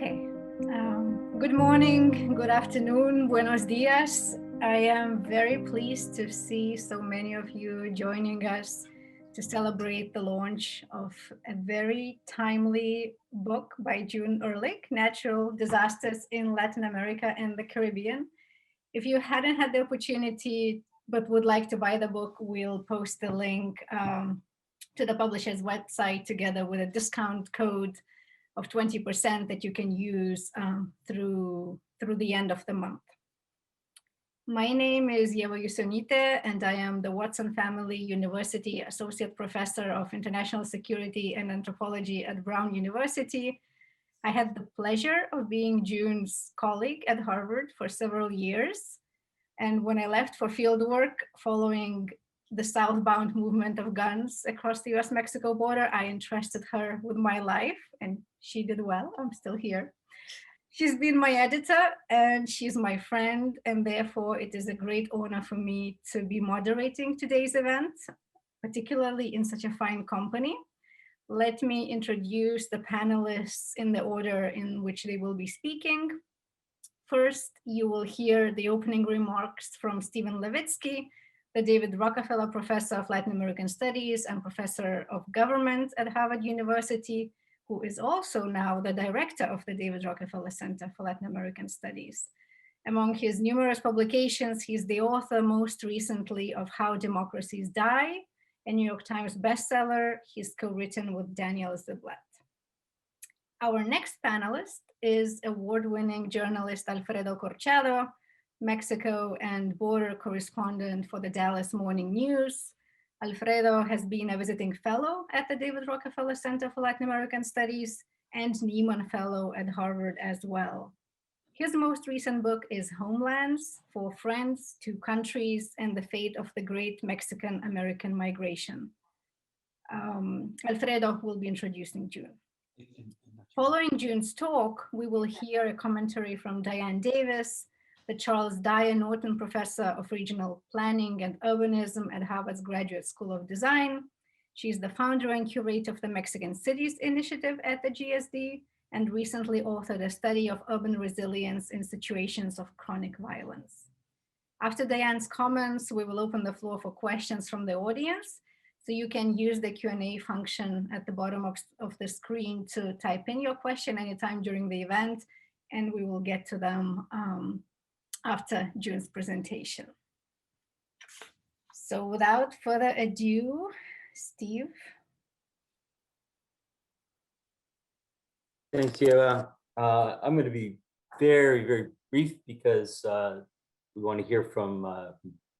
Okay. Good morning, good afternoon, buenos dias. I am very pleased to see so many of you joining us to celebrate the launch of a very timely book by June Ehrlich, Natural Disasters in Latin America and the Caribbean. If you hadn't had the opportunity but would like to buy the book, we'll post the link to the publisher's website together with a discount code of 20% that you can use through the end of the month. My name is Yeva Yusonite, and I am the Watson Family University Associate Professor of International Security and Anthropology at Brown University. I had the pleasure of being June's colleague at Harvard for several years. And when I left for field work following the southbound movement of guns across the US-Mexico border, I entrusted her with my life, and she did well. I'm still here. She's been my editor and she's my friend, and therefore it is a great honor for me to be moderating today's event, particularly in such a fine company. Let me introduce the panelists in the order in which they will be speaking. First, you will hear the opening remarks from Stephen Levitsky, the David Rockefeller Professor of Latin American Studies and Professor of Government at Harvard University, who is also now the director of the David Rockefeller Center for Latin American Studies. Among his numerous publications, he's the author most recently of How Democracies Die, a New York Times bestseller he's co-written with Daniel Ziblatt. Our next panelist is award-winning journalist Alfredo Corchado, Mexico and border correspondent for the Dallas Morning News. Alfredo has been a visiting fellow at the David Rockefeller Center for Latin American Studies and Nieman Fellow at Harvard as well. His most recent book is Homelands: For Friends, Two Countries, and the Fate of the Great Mexican-American Migration. Alfredo will be introducing June. Following June's talk, we will hear a commentary from Diane Davis, the Charles Dyer Norton Professor of Regional Planning and Urbanism at Harvard's Graduate School of Design. She's the founder and curator of the Mexican Cities Initiative at the GSD and recently authored a study of urban resilience in situations of chronic violence. After Diane's comments, we will open the floor for questions from the audience. So you can use the Q&A function at the bottom of the screen to type in your question anytime during the event, and we will get to them after June's presentation. So without further ado, Steve. Thanks, Yeva. I'm going to be very, very brief because we want to hear from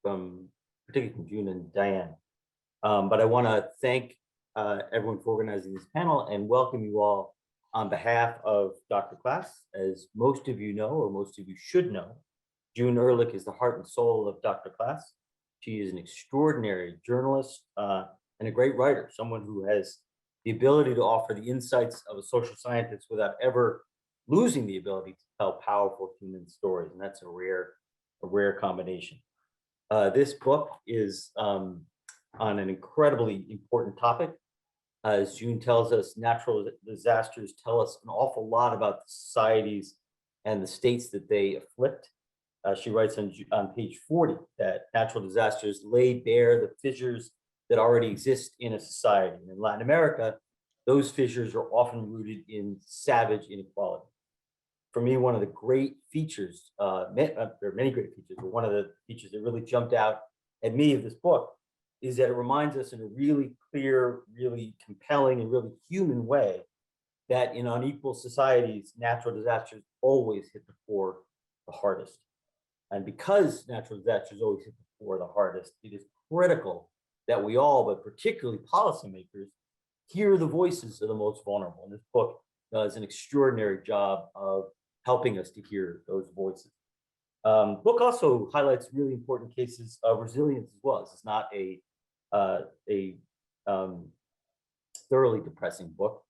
particularly from June and Diane. But I want to thank everyone for organizing this panel and welcome you all on behalf of Dr. Klass. As most of you know, or most of you should know, June Ehrlich is the heart and soul of Dr. Klass. She is an extraordinary journalist and a great writer, someone who has the ability to offer the insights of a social scientist without ever losing the ability to tell powerful human stories, and that's a rare combination. This book is on an incredibly important topic. As June tells us, natural disasters tell us an awful lot about the societies and the states that they afflict. She writes on page 40 that natural disasters lay bare the fissures that already exist in a society. And in Latin America, those fissures are often rooted in savage inequality. For me, one of the great features, there are many great features, but one of the features that really jumped out at me of this book is that it reminds us in a really clear, really compelling, and really human way that in unequal societies, natural disasters always hit the poor the hardest. And because natural disasters always hit the poor the hardest, it is critical that we all, but particularly policymakers, hear the voices of the most vulnerable. And this book does an extraordinary job of helping us to hear those voices. Book also highlights really important cases of resilience as well. This is not a thoroughly depressing book.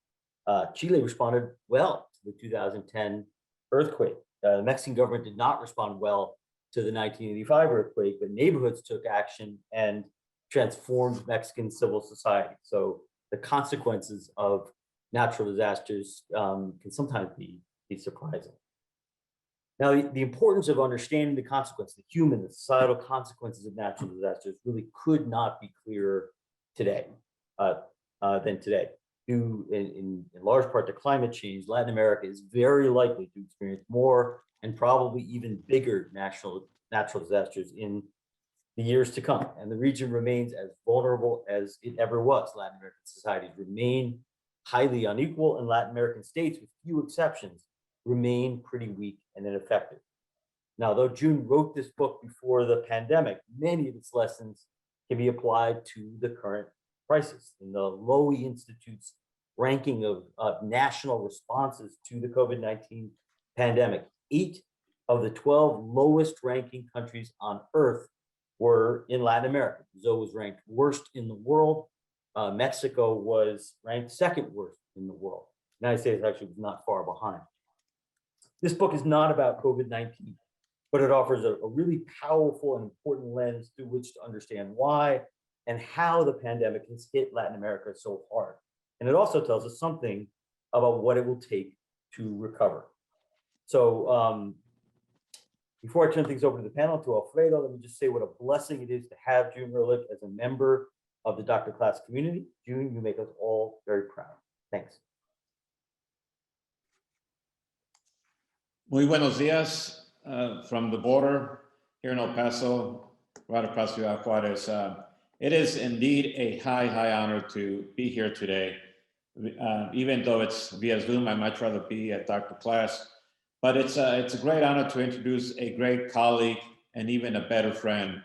Chile responded well to the 2010 earthquake. The Mexican government did not respond well to the 1985 earthquake, but neighborhoods took action and transformed Mexican civil society. So the consequences of natural disasters can sometimes be be surprising. Now, the importance of understanding the consequences, the human, the societal consequences of natural disasters really could not be clearer today than today. Due in large part to climate change, Latin America is very likely to experience more and probably even bigger natural disasters in the years to come. And the region remains as vulnerable as it ever was. Latin American societies remain highly unequal, and Latin American states, with few exceptions, remain pretty weak and ineffective. Now, though June wrote this book before the pandemic, many of its lessons can be applied to the current crisis. In the Lowy Institute's ranking of national responses to the COVID-19 pandemic, 8 of the 12 lowest ranking countries on earth were in Latin America. Brazil was ranked worst in the world. Mexico was ranked second worst in the world. The United States actually was not far behind. This book is not about COVID-19, but it offers a really powerful and important lens through which to understand why and how the pandemic has hit Latin America so hard. And it also tells us something about what it will take to recover. So before I turn things over to the panel, to Alfredo, let me just say what a blessing it is to have June Ehrlich as a member of the Dr. Class community. June, you make us all very proud. Thanks. Muy buenos días from the border here in El Paso, right across Ciudad Juarez. It is indeed a high honor to be here today. Even though it's via Zoom, I'd much rather be at Dr. Class. But it's a great honor to introduce a great colleague and even a better friend,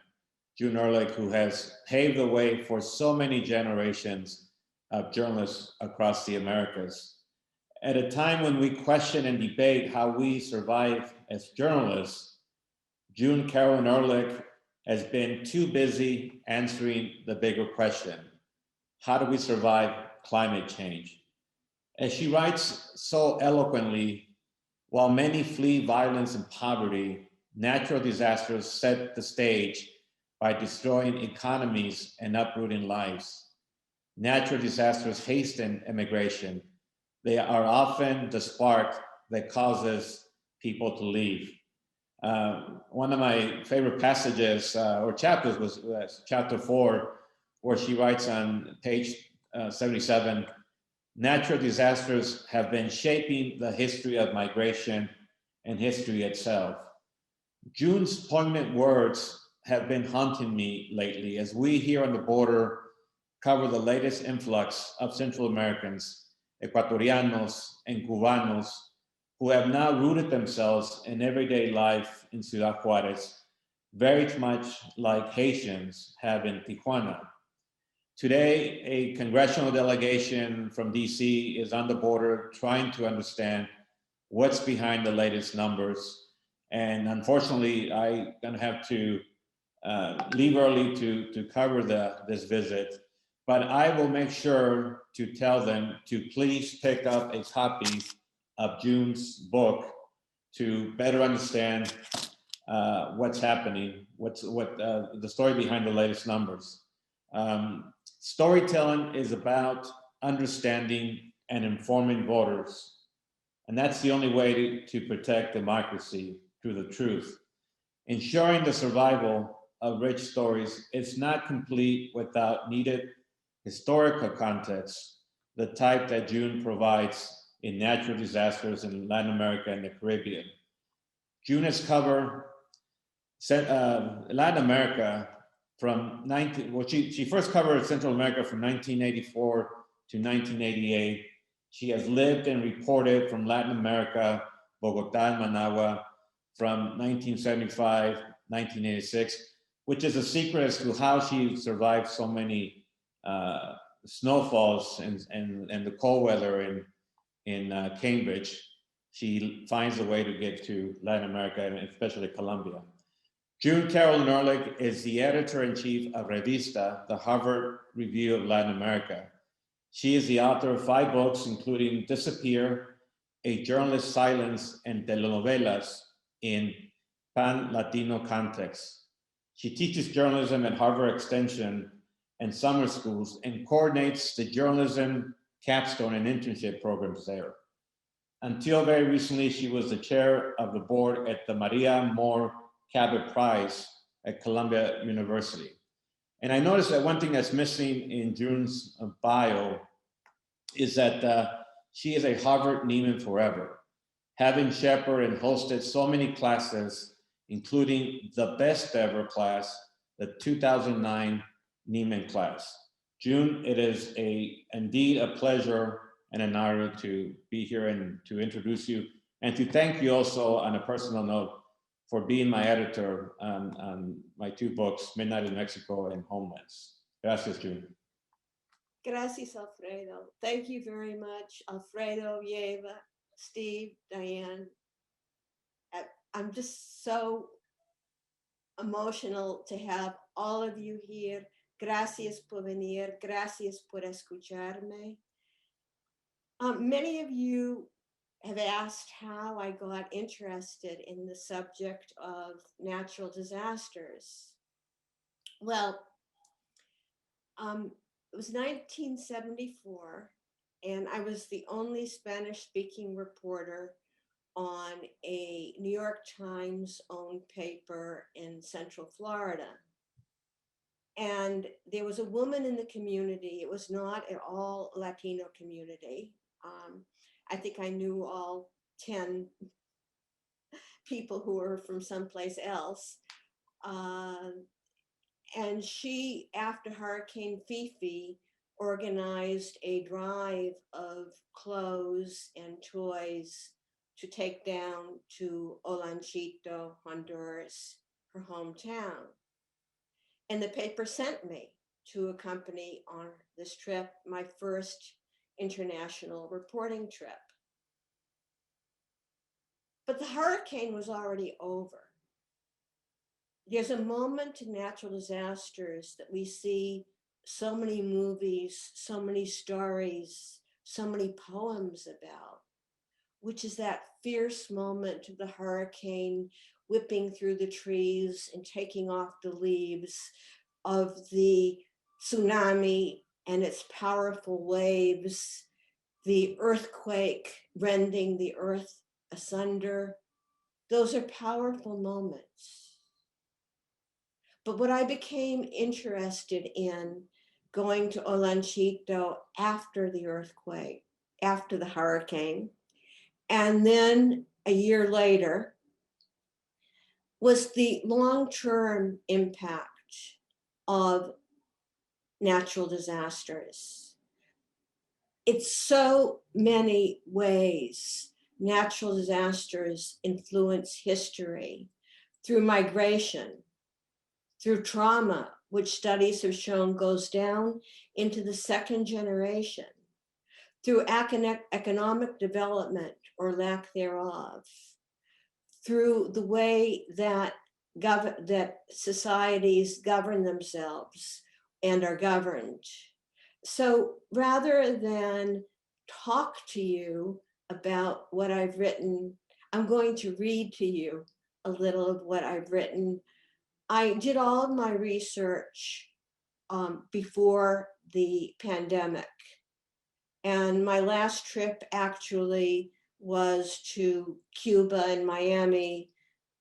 June Ehrlich, who has paved the way for so many generations of journalists across the Americas. At a time when we question and debate how we survive as journalists, June Carolyn Ehrlich has been too busy answering the bigger question: how do we survive climate change? As she writes so eloquently, while many flee violence and poverty, natural disasters set the stage by destroying economies and uprooting lives. Natural disasters hasten immigration. They are often the spark that causes people to leave. One of my favorite passages or chapters was chapter 4, where she writes on page 77, natural disasters have been shaping the history of migration and history itself. June's poignant words have been haunting me lately as we here on the border cover the latest influx of Central Americans, Ecuatorianos and Cubanos, who have now rooted themselves in everyday life in Ciudad Juarez, very much like Haitians have in Tijuana. Today, a congressional delegation from DC is on the border trying to understand what's behind the latest numbers. And unfortunately, I'm gonna have to leave early to cover this visit, but I will make sure to tell them to please pick up a copy of June's book to better understand what's happening, what the story behind the latest numbers. Storytelling is about understanding and informing voters, and that's the only way to protect democracy, through the truth. Ensuring the survival of rich stories is not complete without needed historical context, the type that June provides in natural disasters in Latin America and the Caribbean. June has covered Latin America from she first covered Central America from 1984 to 1988. She has lived and reported from Latin America, Bogota and Managua, from 1975, 1986, which is a secret as to how she survived so many snowfalls and the cold weather in Cambridge. She finds a way to get to Latin America, and especially Colombia. June Carolyn Ehrlich is the editor-in-chief of Revista, the Harvard Review of Latin America. She is the author of 5 books, including Disappear, A Journalist's Silence, and Telenovelas in Pan-Latino Context. She teaches journalism at Harvard Extension and summer schools and coordinates the journalism capstone and internship programs there. Until very recently, she was the chair of the board at the Maria Moore Cabot Prize at Columbia University. And I noticed that one thing that's missing in June's bio is that she is a Harvard Neiman Forever, having shepherded and hosted so many classes, including the best ever class, the 2009 Neiman class. June, it is indeed a pleasure and an honor to be here and to introduce you and to thank you also on a personal note for being my editor on my two books, Midnight in Mexico and Homelands. Gracias, June. Gracias, Alfredo. Thank you very much, Alfredo, Yeva, Steve, Diane. I'm just so emotional to have all of you here. Gracias por venir. Gracias por escucharme. Many of you have asked how I got interested in the subject of natural disasters. Well, it was 1974, and I was the only Spanish-speaking reporter on a New York Times-owned paper in Central Florida. And there was a woman in the community. It was not at all a Latino community. I think I knew all 10 people who were from someplace else. And she, after Hurricane Fifi, organized a drive of clothes and toys to take down to Olanchito, Honduras, her hometown. And the paper sent me to accompany on this trip, my first international reporting trip. But the hurricane was already over. There's a moment in natural disasters that we see so many movies, so many stories, so many poems about, which is that fierce moment of the hurricane whipping through the trees and taking off the leaves, of the tsunami and its powerful waves, the earthquake rending the earth asunder. Those are powerful moments. But what I became interested in going to Olanchito after the earthquake, after the hurricane, and then a year later, was the long-term impact of natural disasters. It's so many ways natural disasters influence history, through migration, through trauma, which studies have shown goes down into the second generation, through economic development or lack thereof, through the way that societies govern themselves and are governed. So rather than talk to you about what I've written, I'm going to read to you a little of what I've written. I did all of my research before the pandemic. And my last trip actually was to Cuba and Miami.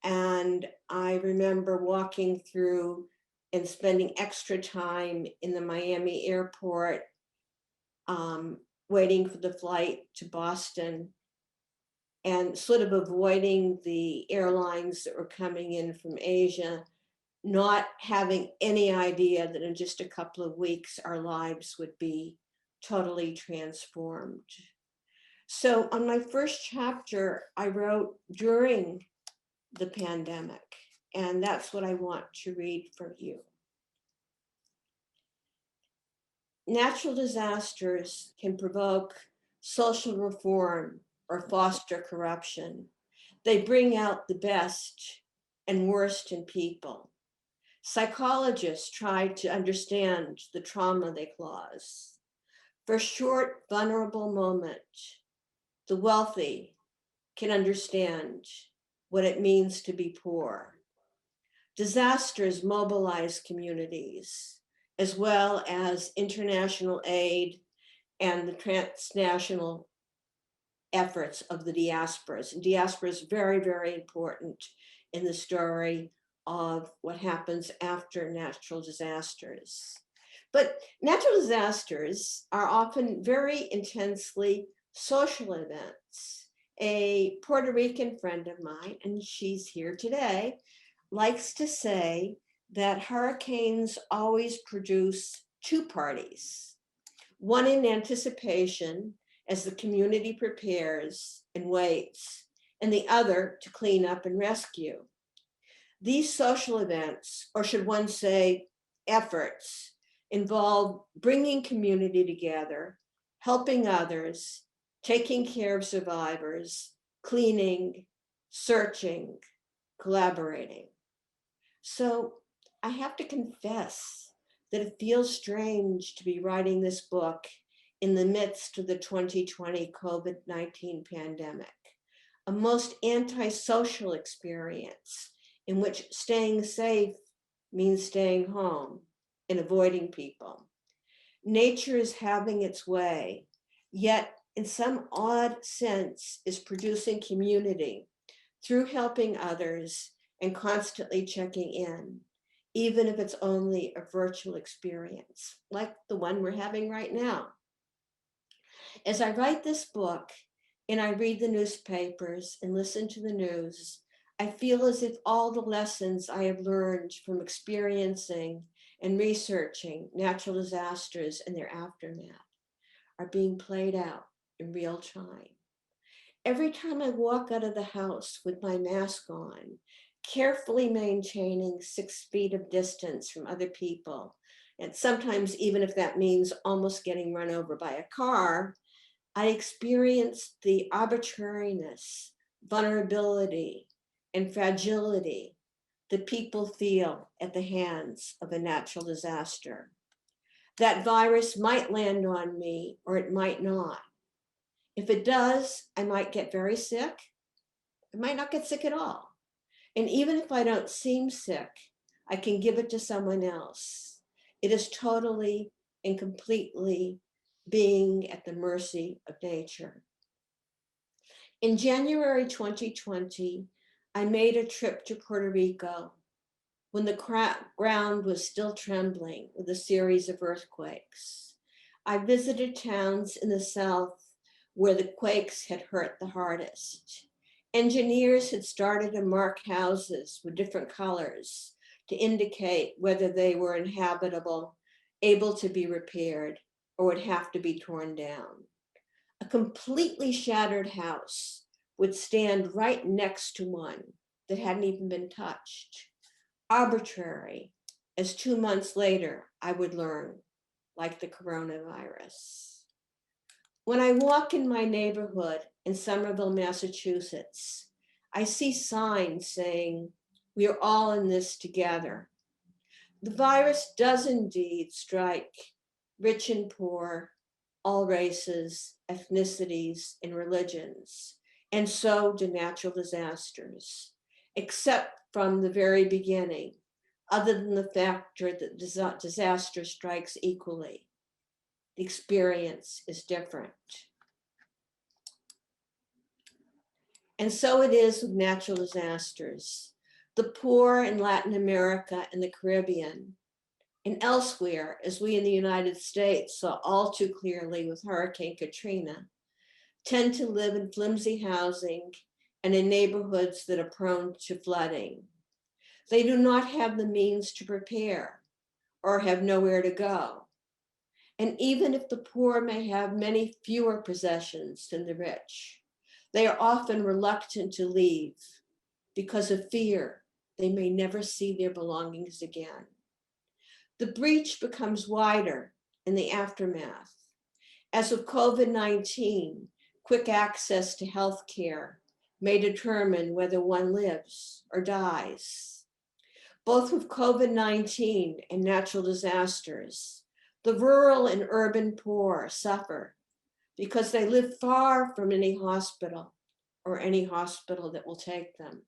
And I remember walking through and spending extra time in the Miami airport, waiting for the flight to Boston, and sort of avoiding the airlines that were coming in from Asia, not having any idea that in just a couple of weeks, our lives would be totally transformed. So on my first chapter, I wrote during the pandemic, and that's what I want to read for you. Natural disasters can provoke social reform or foster corruption. They bring out the best and worst in people. Psychologists try to understand the trauma they cause. For a short, vulnerable moment, the wealthy can understand what it means to be poor. Disasters mobilize communities, as well as international aid and the transnational efforts of the diasporas. And diaspora is very, very important in the story of what happens after natural disasters. But natural disasters are often very intensely social events. A Puerto Rican friend of mine, and she's here today, likes to say that hurricanes always produce two parties, one in anticipation as the community prepares and waits, and the other to clean up and rescue. These social events, or should one say efforts, involve bringing community together, helping others, taking care of survivors, cleaning, searching, collaborating. So I have to confess that it feels strange to be writing this book in the midst of the 2020 COVID-19 pandemic, a most antisocial experience in which staying safe means staying home and avoiding people. Nature is having its way, yet in some odd sense is producing community through helping others and constantly checking in, even if it's only a virtual experience, like the one we're having right now. As I write this book and I read the newspapers and listen to the news, I feel as if all the lessons I have learned from experiencing and researching natural disasters and their aftermath are being played out in real time. Every time I walk out of the house with my mask on, carefully maintaining 6 feet of distance from other people, and sometimes even if that means almost getting run over by a car, I experience the arbitrariness, vulnerability, and fragility that people feel at the hands of a natural disaster. That virus might land on me or it might not. If it does, I might get very sick. I might not get sick at all. And even if I don't seem sick, I can give it to someone else. It is totally and completely being at the mercy of nature. In January 2020, I made a trip to Puerto Rico when the ground was still trembling with a series of earthquakes. I visited towns in the south where the quakes had hurt the hardest. Engineers had started to mark houses with different colors to indicate whether they were inhabitable, able to be repaired, or would have to be torn down. A completely shattered house would stand right next to one that hadn't even been touched. Arbitrary, as 2 months later, I would learn, like the coronavirus. When I walk in my neighborhood in Somerville, Massachusetts, I see signs saying, "We are all in this together." The virus does indeed strike rich and poor, all races, ethnicities, and religions, and so do natural disasters, except from the very beginning, other than the factor that disaster strikes equally. The experience is different. And so it is with natural disasters. The poor in Latin America and the Caribbean and elsewhere, as we in the United States saw all too clearly with Hurricane Katrina, tend to live in flimsy housing and in neighborhoods that are prone to flooding. They do not have the means to prepare or have nowhere to go. And even if the poor may have many fewer possessions than the rich, they are often reluctant to leave because of fear they may never see their belongings again. The breach becomes wider in the aftermath. As with COVID-19, quick access to healthcare may determine whether one lives or dies. Both with COVID-19 and natural disasters, the rural and urban poor suffer because they live far from any hospital or any hospital that will take them.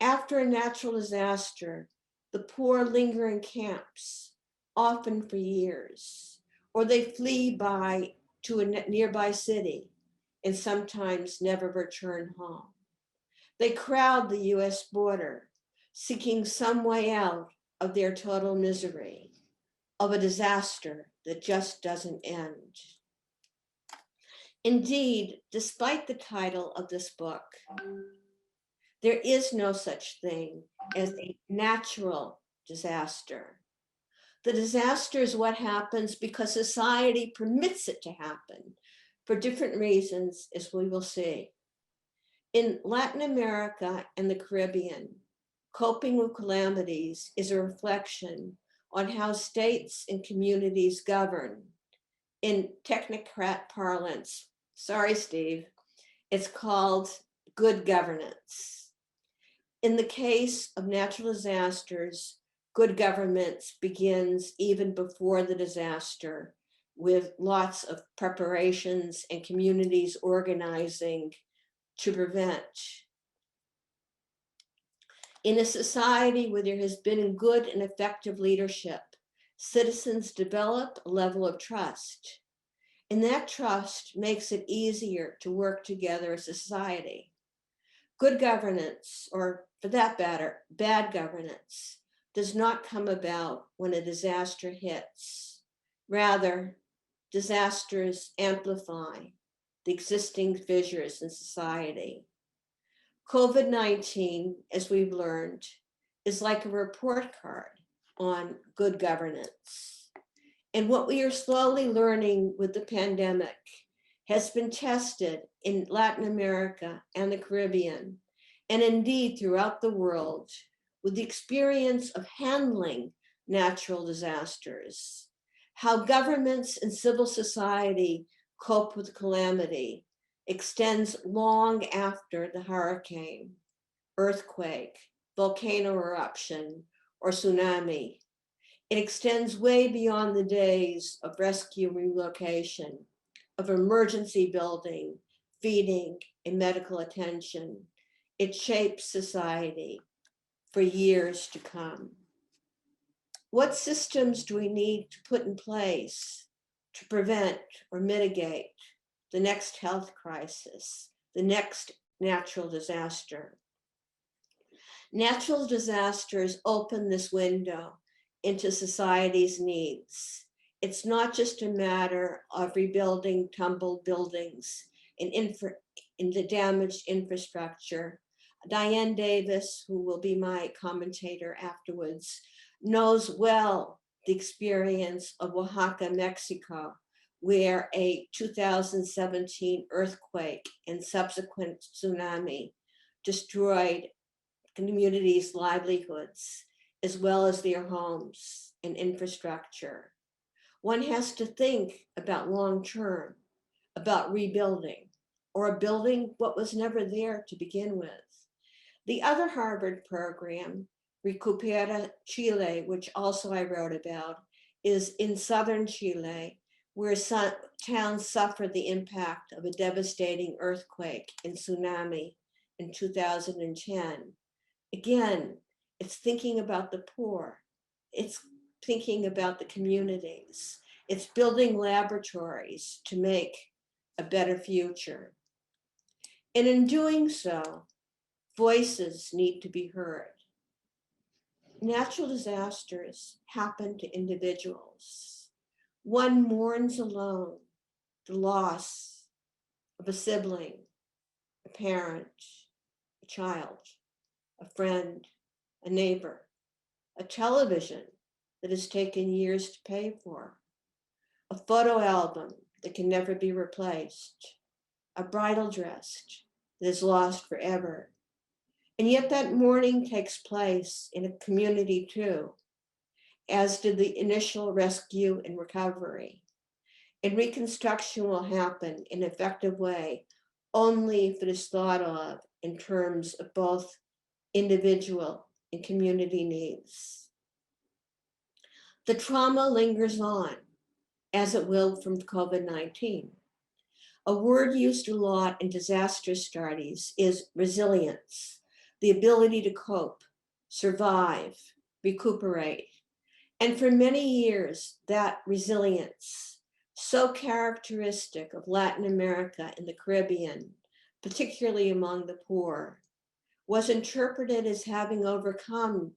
After a natural disaster, the poor linger in camps, often for years, or they flee to a nearby city and sometimes never return home. They crowd the US border, seeking some way out of their total misery, of a disaster that just doesn't end. Indeed, despite the title of this book, there is no such thing as a natural disaster. The disaster is what happens because society permits it to happen for different reasons, as we will see. In Latin America and the Caribbean, coping with calamities is a reflection on how states and communities govern. In technocrat parlance, sorry, Steve, it's called good governance. In the case of natural disasters, good governance begins even before the disaster, with lots of preparations and communities organizing to prevent. In a society where there has been good and effective leadership, citizens develop a level of trust, and that trust makes it easier to work together as a society. Good governance, or for that matter, bad governance, does not come about when a disaster hits. Rather, disasters amplify the existing fissures in society. COVID-19, as we've learned, is like a report card on good governance. And what we are slowly learning with the pandemic has been tested in Latin America and the Caribbean, and indeed throughout the world, with the experience of handling natural disasters, how governments and civil society cope with calamity extends long after the hurricane, earthquake, volcano eruption, or tsunami. It extends way beyond the days of rescue and relocation, of emergency building, feeding, and medical attention. It shapes society for years to come. What systems do we need to put in place to prevent or mitigate the next health crisis, the next natural disaster? Natural disasters open this window into society's needs. It's not just a matter of rebuilding tumbled buildings and the damaged infrastructure. Diane Davis, who will be my commentator afterwards, knows well the experience of Oaxaca, Mexico, where a 2017 earthquake and subsequent tsunami destroyed communities' livelihoods, as well as their homes and infrastructure. One has to think about long-term, about rebuilding, or building what was never there to begin with. The other Harvard program, Recupera Chile, which also I wrote about, is in southern Chile, where towns suffered the impact of a devastating earthquake and tsunami in 2010. Again, it's thinking about the poor. It's thinking about the communities. It's building laboratories to make a better future. And in doing so, voices need to be heard. Natural disasters happen to individuals. One mourns alone the loss of a sibling, a parent, a child, a friend, a neighbor, a television that has taken years to pay for, a photo album that can never be replaced, a bridal dress that is lost forever. And yet that mourning takes place in a community too, as did the initial rescue and recovery. And reconstruction will happen in an effective way only if it is thought of in terms of both individual and community needs. The trauma lingers on, as it will from COVID-19. A word used a lot in disaster studies is resilience, the ability to cope, survive, recuperate. And for many years, that resilience so characteristic of Latin America and the Caribbean, particularly among the poor, was interpreted as having overcome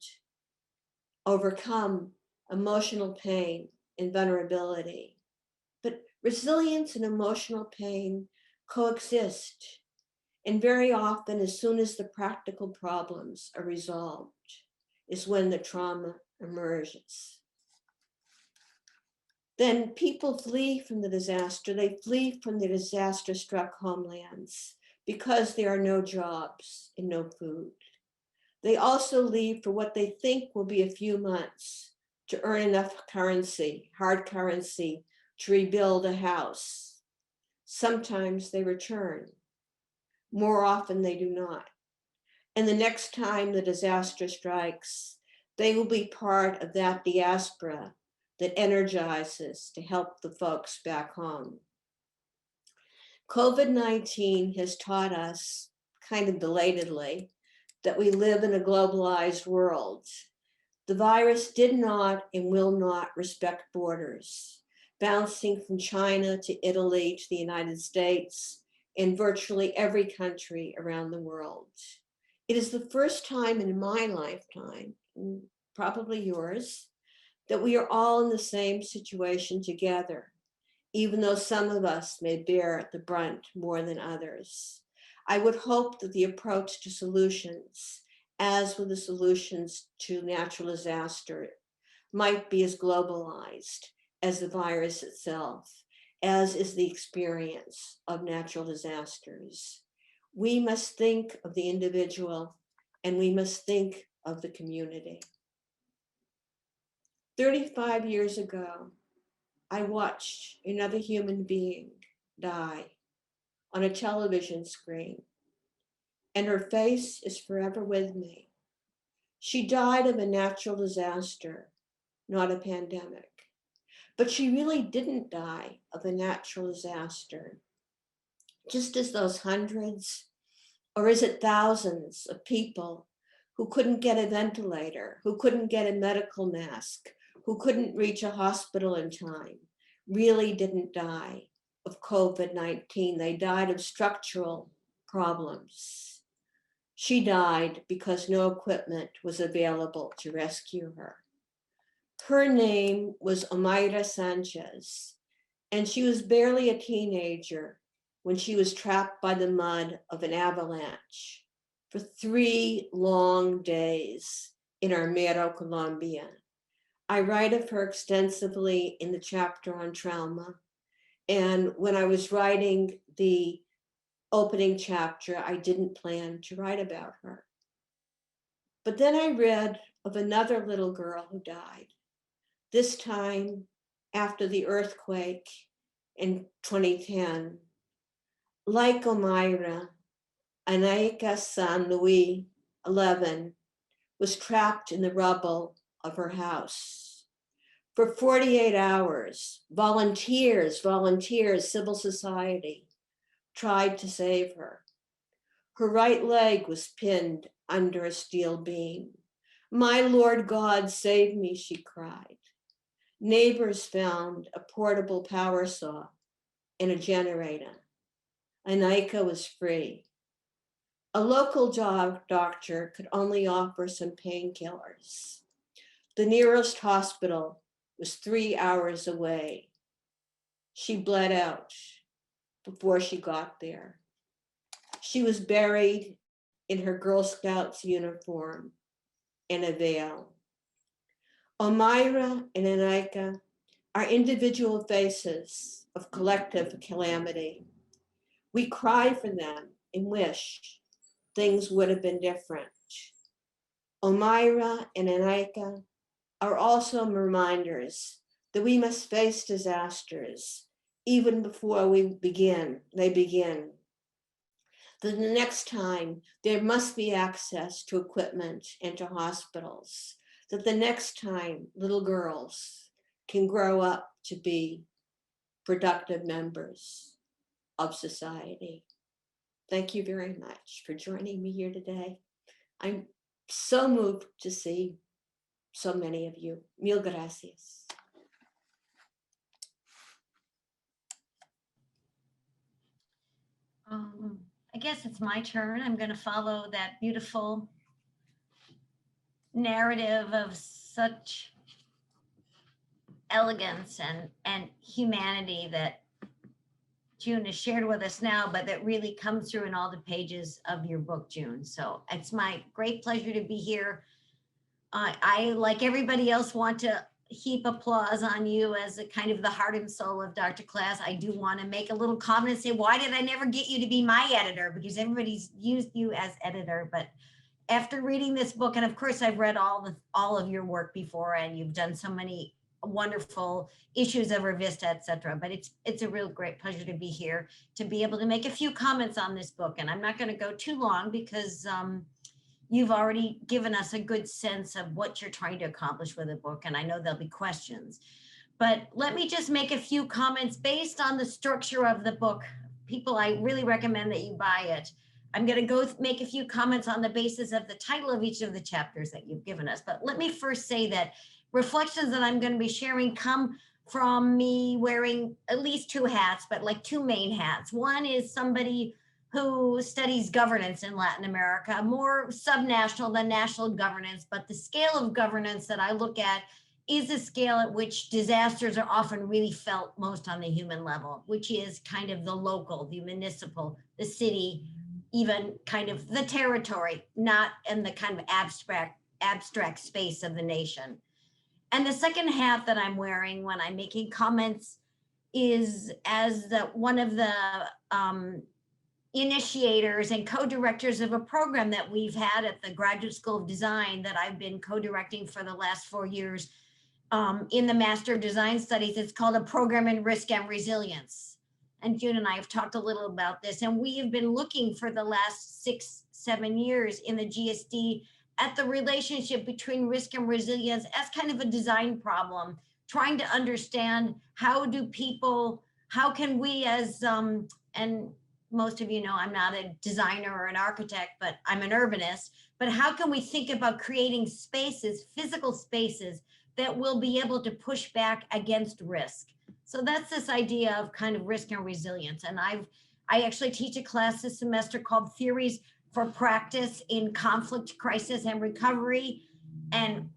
emotional pain and vulnerability. But resilience and emotional pain coexist. And very often, as soon as the practical problems are resolved, is when the trauma emerges. Then people flee from the disaster. They flee from the disaster-struck homelands because there are no jobs and no food. They also leave for what they think will be a few months to earn enough currency, hard currency, to rebuild a house. Sometimes they return. More often they do not. And the next time the disaster strikes, they will be part of that diaspora that energizes to help the folks back home. COVID-19 has taught us, kind of belatedly, that we live in a globalized world. The virus did not and will not respect borders, bouncing from China to Italy to the United States and virtually every country around the world. It is the first time in my lifetime, probably yours, that we are all in the same situation together, even though some of us may bear the brunt more than others. I would hope that the approach to solutions, as with the solutions to natural disaster, might be as globalized as the virus itself, as is the experience of natural disasters. We must think of the individual and we must think of the community. 35 years ago, I watched another human being die on a television screen, and her face is forever with me. She died of a natural disaster, not a pandemic. But she really didn't die of a natural disaster. Just as those hundreds, or is it thousands of people who couldn't get a ventilator, who couldn't get a medical mask, who couldn't reach a hospital in time, really didn't die of COVID-19. They died of structural problems. She died because no equipment was available to rescue her. Her name was Omaira Sanchez, and she was barely a teenager when she was trapped by the mud of an avalanche for 3 long days in Armero, Colombia. I write of her extensively in the chapter on trauma. And when I was writing the opening chapter, I didn't plan to write about her. But then I read of another little girl who died, this time after the earthquake in 2010. Like Omaira, Anaika San Luis, 11, was trapped in the rubble of her house. For 48 hours, volunteers, civil society, tried to save her. Her right leg was pinned under a steel beam. "My Lord God, save me," she cried. Neighbors found a portable power saw and a generator. Anaika was free. A local doctor could only offer some painkillers. The nearest hospital was 3 hours away. She bled out before she got there. She was buried in her Girl Scouts uniform and a veil. Omaira and Anaika are individual faces of collective calamity. We cry for them and wish things would have been different. Omaira and Anaika are also reminders that we must face disasters even before they begin. That the next time there must be access to equipment and to hospitals. That the next time little girls can grow up to be productive members of society. Thank you very much for joining me here today. I'm so moved to see so many of you. Mil gracias. guess it's my turn. I'm going to follow that beautiful narrative of such elegance and humanity that June has shared with us now, but that really comes through in all the pages of your book, June. So it's my great pleasure to be here. I, like everybody else, want to heap applause on you as a kind of the heart and soul of Dr. Class. I do want to make a little comment and say, why did I never get you to be my editor? Because everybody's used you as editor, but after reading this book, and of course I've read all of your work before, and you've done so many wonderful issues of Revista, etc. But it's a real great pleasure to be here to be able to make a few comments on this book. And I'm not going to go too long because you've already given us a good sense of what you're trying to accomplish with the book, and I know there'll be questions. But let me just make a few comments based on the structure of the book. People, I really recommend that you buy it. I'm going to go make a few comments on the basis of the title of each of the chapters that you've given us. But let me first say that reflections that I'm going to be sharing come from me wearing at least two hats, but like two main hats. One is somebody who studies governance in Latin America, more subnational than national governance, but the scale of governance that I look at is a scale at which disasters are often really felt most on the human level, which is kind of the local, the municipal, the city, even kind of the territory, not in the kind of abstract space of the nation. And the second hat that I'm wearing when I'm making comments is as one of the initiators and co-directors of a program that we've had at the Graduate School of Design that I've been co-directing for the last 4 years in the Master of Design Studies. It's called a program in risk and resilience. And June and I have talked a little about this, and we have been looking for the last 6-7 years in the GSD at the relationship between risk and resilience as kind of a design problem, trying to understand how can we as, and most of you know I'm not a designer or an architect, but I'm an urbanist, but how can we think about creating spaces, physical spaces, that will be able to push back against risk? So that's this idea of kind of risk and resilience. And I actually teach a class this semester called Theories for Practice in Conflict, Crisis, and Recovery. And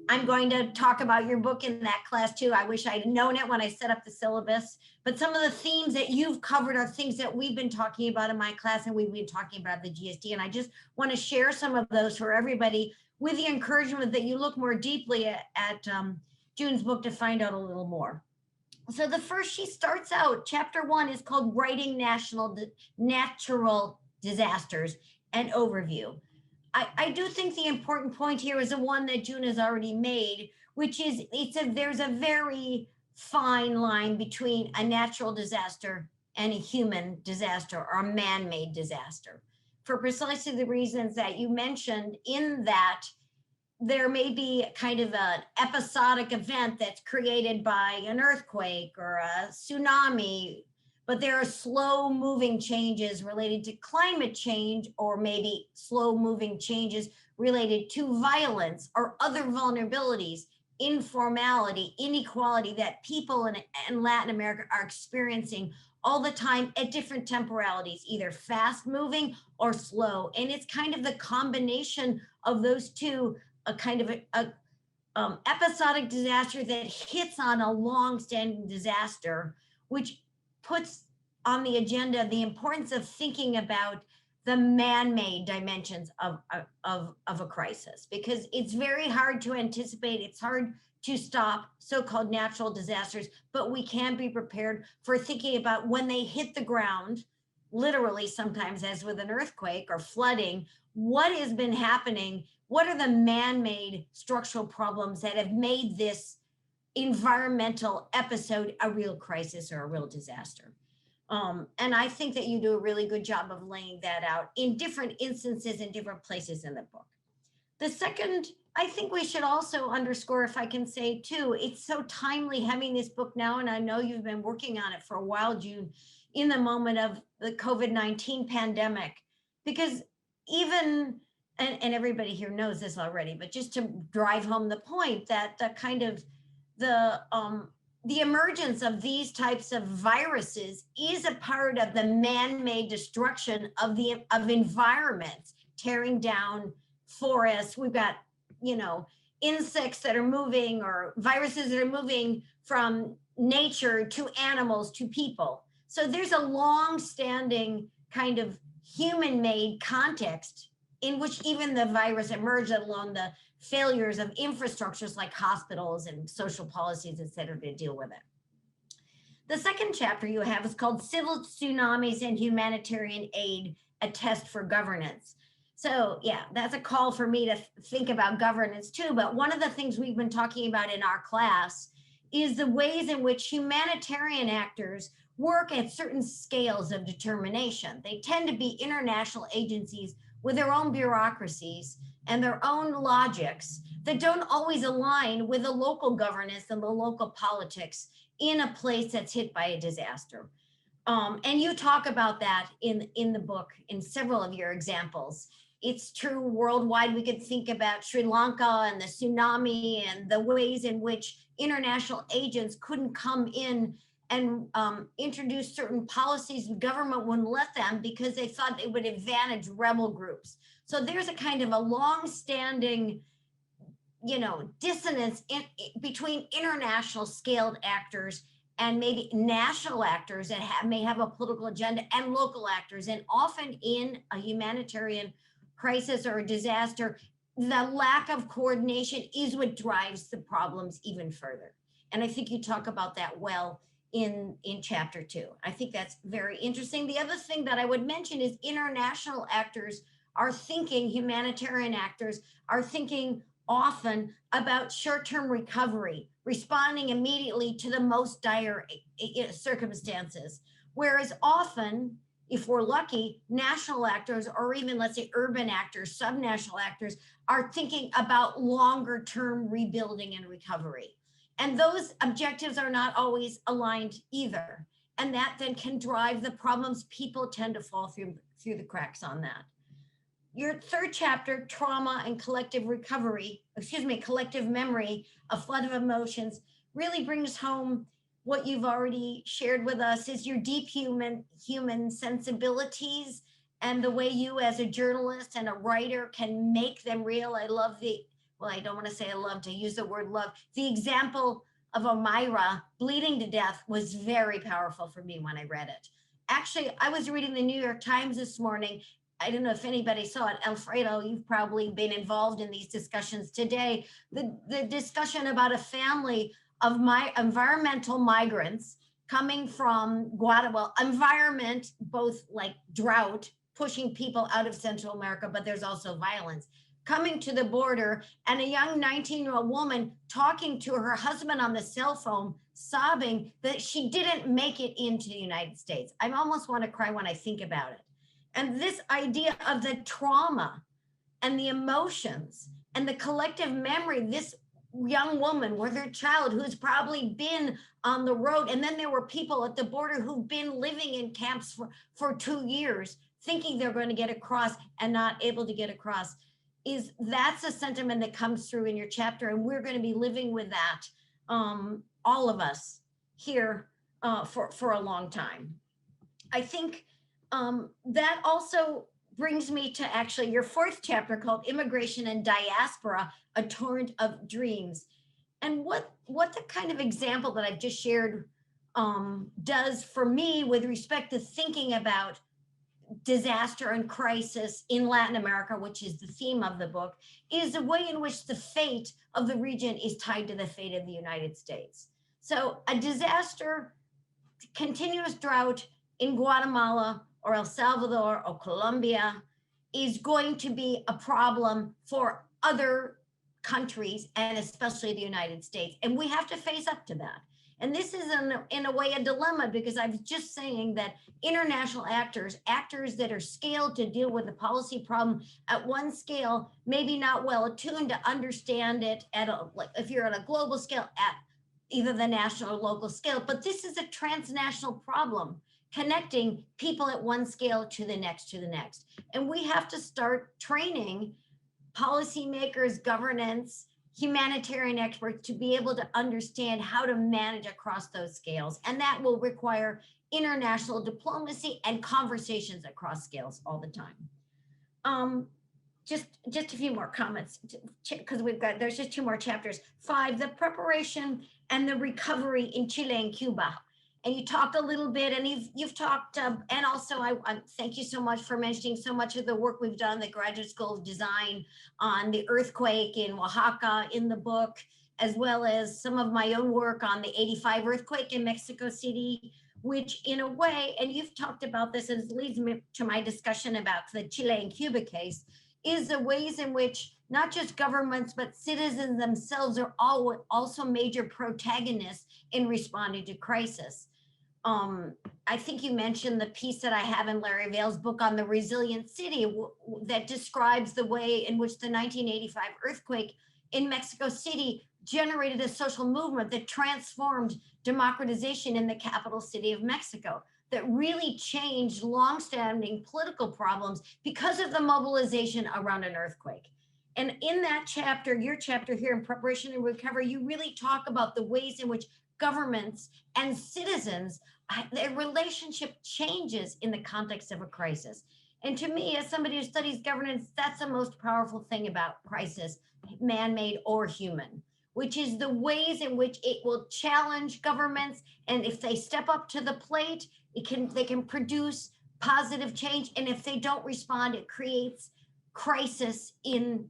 I'm going to talk about your book in that class too. I wish I'd known it when I set up the syllabus, but some of the themes that you've covered are things that we've been talking about in my class and we've been talking about at the GSD. And I just want to share some of those for everybody with the encouragement that you look more deeply at June's book to find out a little more. So the first, she starts out, chapter 1 is called Writing Natural Disasters, an Overview. I do think the important point here is the one that June has already made, which is there's a very fine line between a natural disaster and a human disaster or a man-made disaster, for precisely the reasons that you mentioned, in that there may be kind of an episodic event that's created by an earthquake or a tsunami, but there are slow moving changes related to climate change, or maybe slow moving changes related to violence or other vulnerabilities, informality, inequality that people in Latin America are experiencing all the time at different temporalities, either fast moving or slow. And it's kind of the combination of those two, a kind of episodic disaster that hits on a long-standing disaster, which puts on the agenda the importance of thinking about the man-made dimensions of a crisis, because it's very hard to anticipate. It's hard to stop so-called natural disasters, but we can be prepared for thinking about when they hit the ground, literally sometimes as with an earthquake or flooding, what has been happening? What are the man-made structural problems that have made this environmental episode a real crisis or a real disaster? And I think that you do a really good job of laying that out in different instances in different places in the book. The second, I think we should also underscore, if I can say too, it's so timely having this book now, and I know you've been working on it for a while, June, in the moment of the COVID-19 pandemic, because even, and everybody here knows this already, but just to drive home the point that the kind of the emergence of these types of viruses is a part of the man-made destruction of environments, tearing down forests. We've got, you know, insects that are moving, or viruses that are moving from nature to animals to people. So there's a long-standing kind of human-made context in which even the virus emerged, along the failures of infrastructures like hospitals and social policies, et cetera, to deal with it. The second chapter you have is called Civil Tsunamis and Humanitarian Aid, a Test for Governance. So yeah, that's a call for me to think about governance too. But one of the things we've been talking about in our class is the ways in which humanitarian actors work at certain scales of determination. They tend to be international agencies with their own bureaucracies and their own logics that don't always align with the local governance and the local politics in a place that's hit by a disaster. And you talk about that in the book in several of your examples. It's true worldwide. We could think about Sri Lanka and the tsunami and the ways in which international agents couldn't come in and introduce certain policies. The government wouldn't let them because they thought they would advantage rebel groups. So there's a kind of a long-standing, you know, dissonance between international scaled actors and maybe national actors that may have a political agenda, and local actors. And often in a humanitarian crisis or a disaster, the lack of coordination is what drives the problems even further. And I think you talk about that well in chapter 2. I think that's very interesting. The other thing that I would mention is international actors are thinking, humanitarian actors are thinking often about short-term recovery, responding immediately to the most dire circumstances. Whereas often, if we're lucky, national actors, or even let's say urban actors, subnational actors, are thinking about longer-term rebuilding and recovery. And those objectives are not always aligned either. And that then can drive the problems. People tend to fall through the cracks on that. Your third chapter, Trauma and Collective Recovery, collective memory, a flood of emotions, really brings home what you've already shared with us, is your deep human sensibilities and the way you as a journalist and a writer can make them real. I love I don't want to say I love to use the word love. The example of Omaira bleeding to death was very powerful for me when I read it. Actually, I was reading the New York Times this morning. I don't know if anybody saw it. Alfredo, you've probably been involved in these discussions today. The discussion about a family of environmental migrants coming from Guatemala, environment, both like drought, pushing people out of Central America, but there's also violence, coming to the border, and a young 19-year-old woman talking to her husband on the cell phone, sobbing that she didn't make it into the United States. I almost want to cry when I think about it. And this idea of the trauma and the emotions and the collective memory, this young woman with her child who's probably been on the road, and then there were people at the border who've been living in camps for 2 years, thinking they're going to get across and not able to get across. That's a sentiment that comes through in your chapter, and we're going to be living with that, all of us here, for a long time. I think that also brings me to actually your fourth chapter called Immigration and Diaspora, a Torrent of Dreams. And what the kind of example that I've just shared does for me with respect to thinking about disaster and crisis in Latin America, which is the theme of the book, is the way in which the fate of the region is tied to the fate of the United States. So a disaster, continuous drought in Guatemala or El Salvador or Colombia is going to be a problem for other countries, and especially the United States. And we have to face up to that. And this is in a way a dilemma, because I was just saying that international actors that are scaled to deal with a policy problem at one scale, maybe not well attuned to understand it if you're at a global scale at either the national or local scale. But this is a transnational problem, connecting people at one scale to the next, And we have to start training policymakers, governance, humanitarian experts to be able to understand how to manage across those scales. And that will require international diplomacy and conversations across scales all the time. Just a few more comments, because there's just 2 more chapters. 5, the preparation and the recovery in Chile and Cuba. And you talked a little bit, and you've talked, and also I thank you so much for mentioning so much of the work we've done, the Graduate School of Design on the earthquake in Oaxaca in the book, as well as some of my own work on the 85 earthquake in Mexico City, which in a way, and you've talked about this, and it leads me to my discussion about the Chile and Cuba case, is the ways in which not just governments, but citizens themselves are also major protagonists in responding to crisis. I think you mentioned the piece that I have in Larry Vail's book on the resilient city that describes the way in which the 1985 earthquake in Mexico City generated a social movement that transformed democratization in the capital city of Mexico, that really changed longstanding political problems because of the mobilization around an earthquake. And in that chapter, your chapter here in Preparation and Recovery, you really talk about the ways in which governments and citizens, their relationship changes in the context of a crisis. And to me, as somebody who studies governance, that's the most powerful thing about crisis, man-made or human, which is the ways in which it will challenge governments. And if they step up to the plate, they can produce positive change. And if they don't respond, it creates crisis in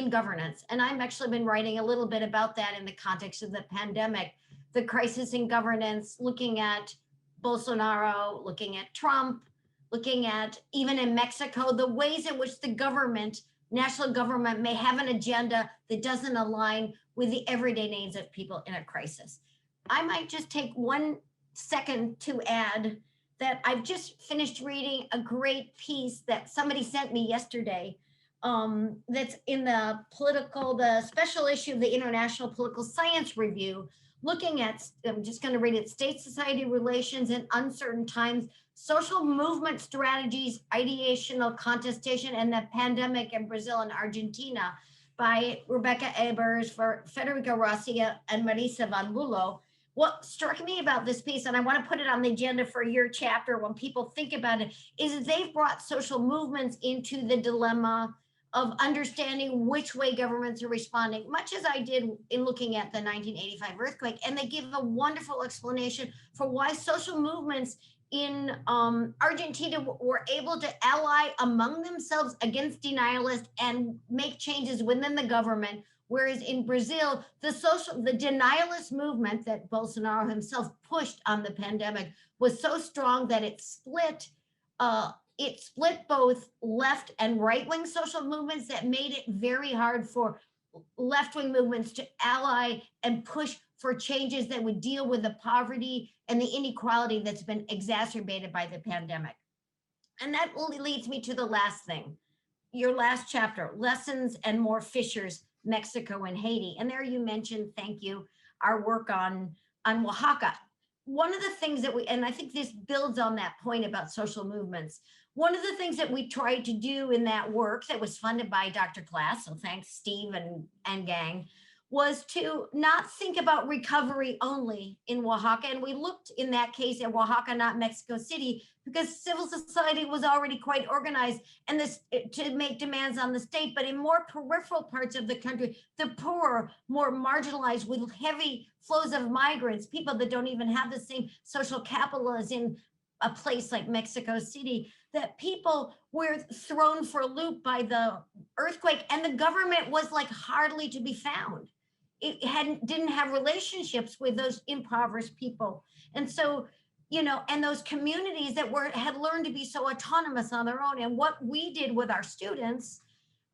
governance. And I've actually been writing a little bit about that in the context of the pandemic, the crisis in governance, looking at Bolsonaro, looking at Trump, looking at even in Mexico, the ways in which the government, national government, may have an agenda that doesn't align with the everyday needs of people in a crisis. I might just take 1 second to add that I've just finished reading a great piece that somebody sent me yesterday, that's in the special issue of the International Political Science Review, looking at, I'm just going to read it, state-society relations in uncertain times, social movement strategies, ideational contestation, and the pandemic in Brazil and Argentina, by Rebecca Ebers, for Federico Rossi, and Marisa Van Bulo. What struck me about this piece, and I want to put it on the agenda for your chapter when people think about it, is they've brought social movements into the dilemma of understanding which way governments are responding, much as I did in looking at the 1985 earthquake. And they give a wonderful explanation for why social movements in Argentina were able to ally among themselves against denialists and make changes within the government. Whereas in Brazil, the denialist movement that Bolsonaro himself pushed on the pandemic was so strong that it split both left and right-wing social movements, that made it very hard for left-wing movements to ally and push for changes that would deal with the poverty and the inequality that's been exacerbated by the pandemic. And that only leads me to the last thing, your last chapter, Lessons and More Fissures, Mexico and Haiti. And there you mentioned, thank you, our work on Oaxaca. One of the things that and I think this builds on that point about social movements, one of the things that we tried to do in that work that was funded by Dr. Class, so thanks Steve and gang, was to not think about recovery only in Oaxaca. And we looked in that case at Oaxaca, not Mexico City, because civil society was already quite organized and to make demands on the state. But in more peripheral parts of the country, the poor, more marginalized, with heavy flows of migrants, people that don't even have the same social capital as in a place like Mexico City, that people were thrown for a loop by the earthquake, and the government was like hardly to be found. It didn't have relationships with those impoverished people. And so, and those communities that had learned to be so autonomous on their own. And what we did with our students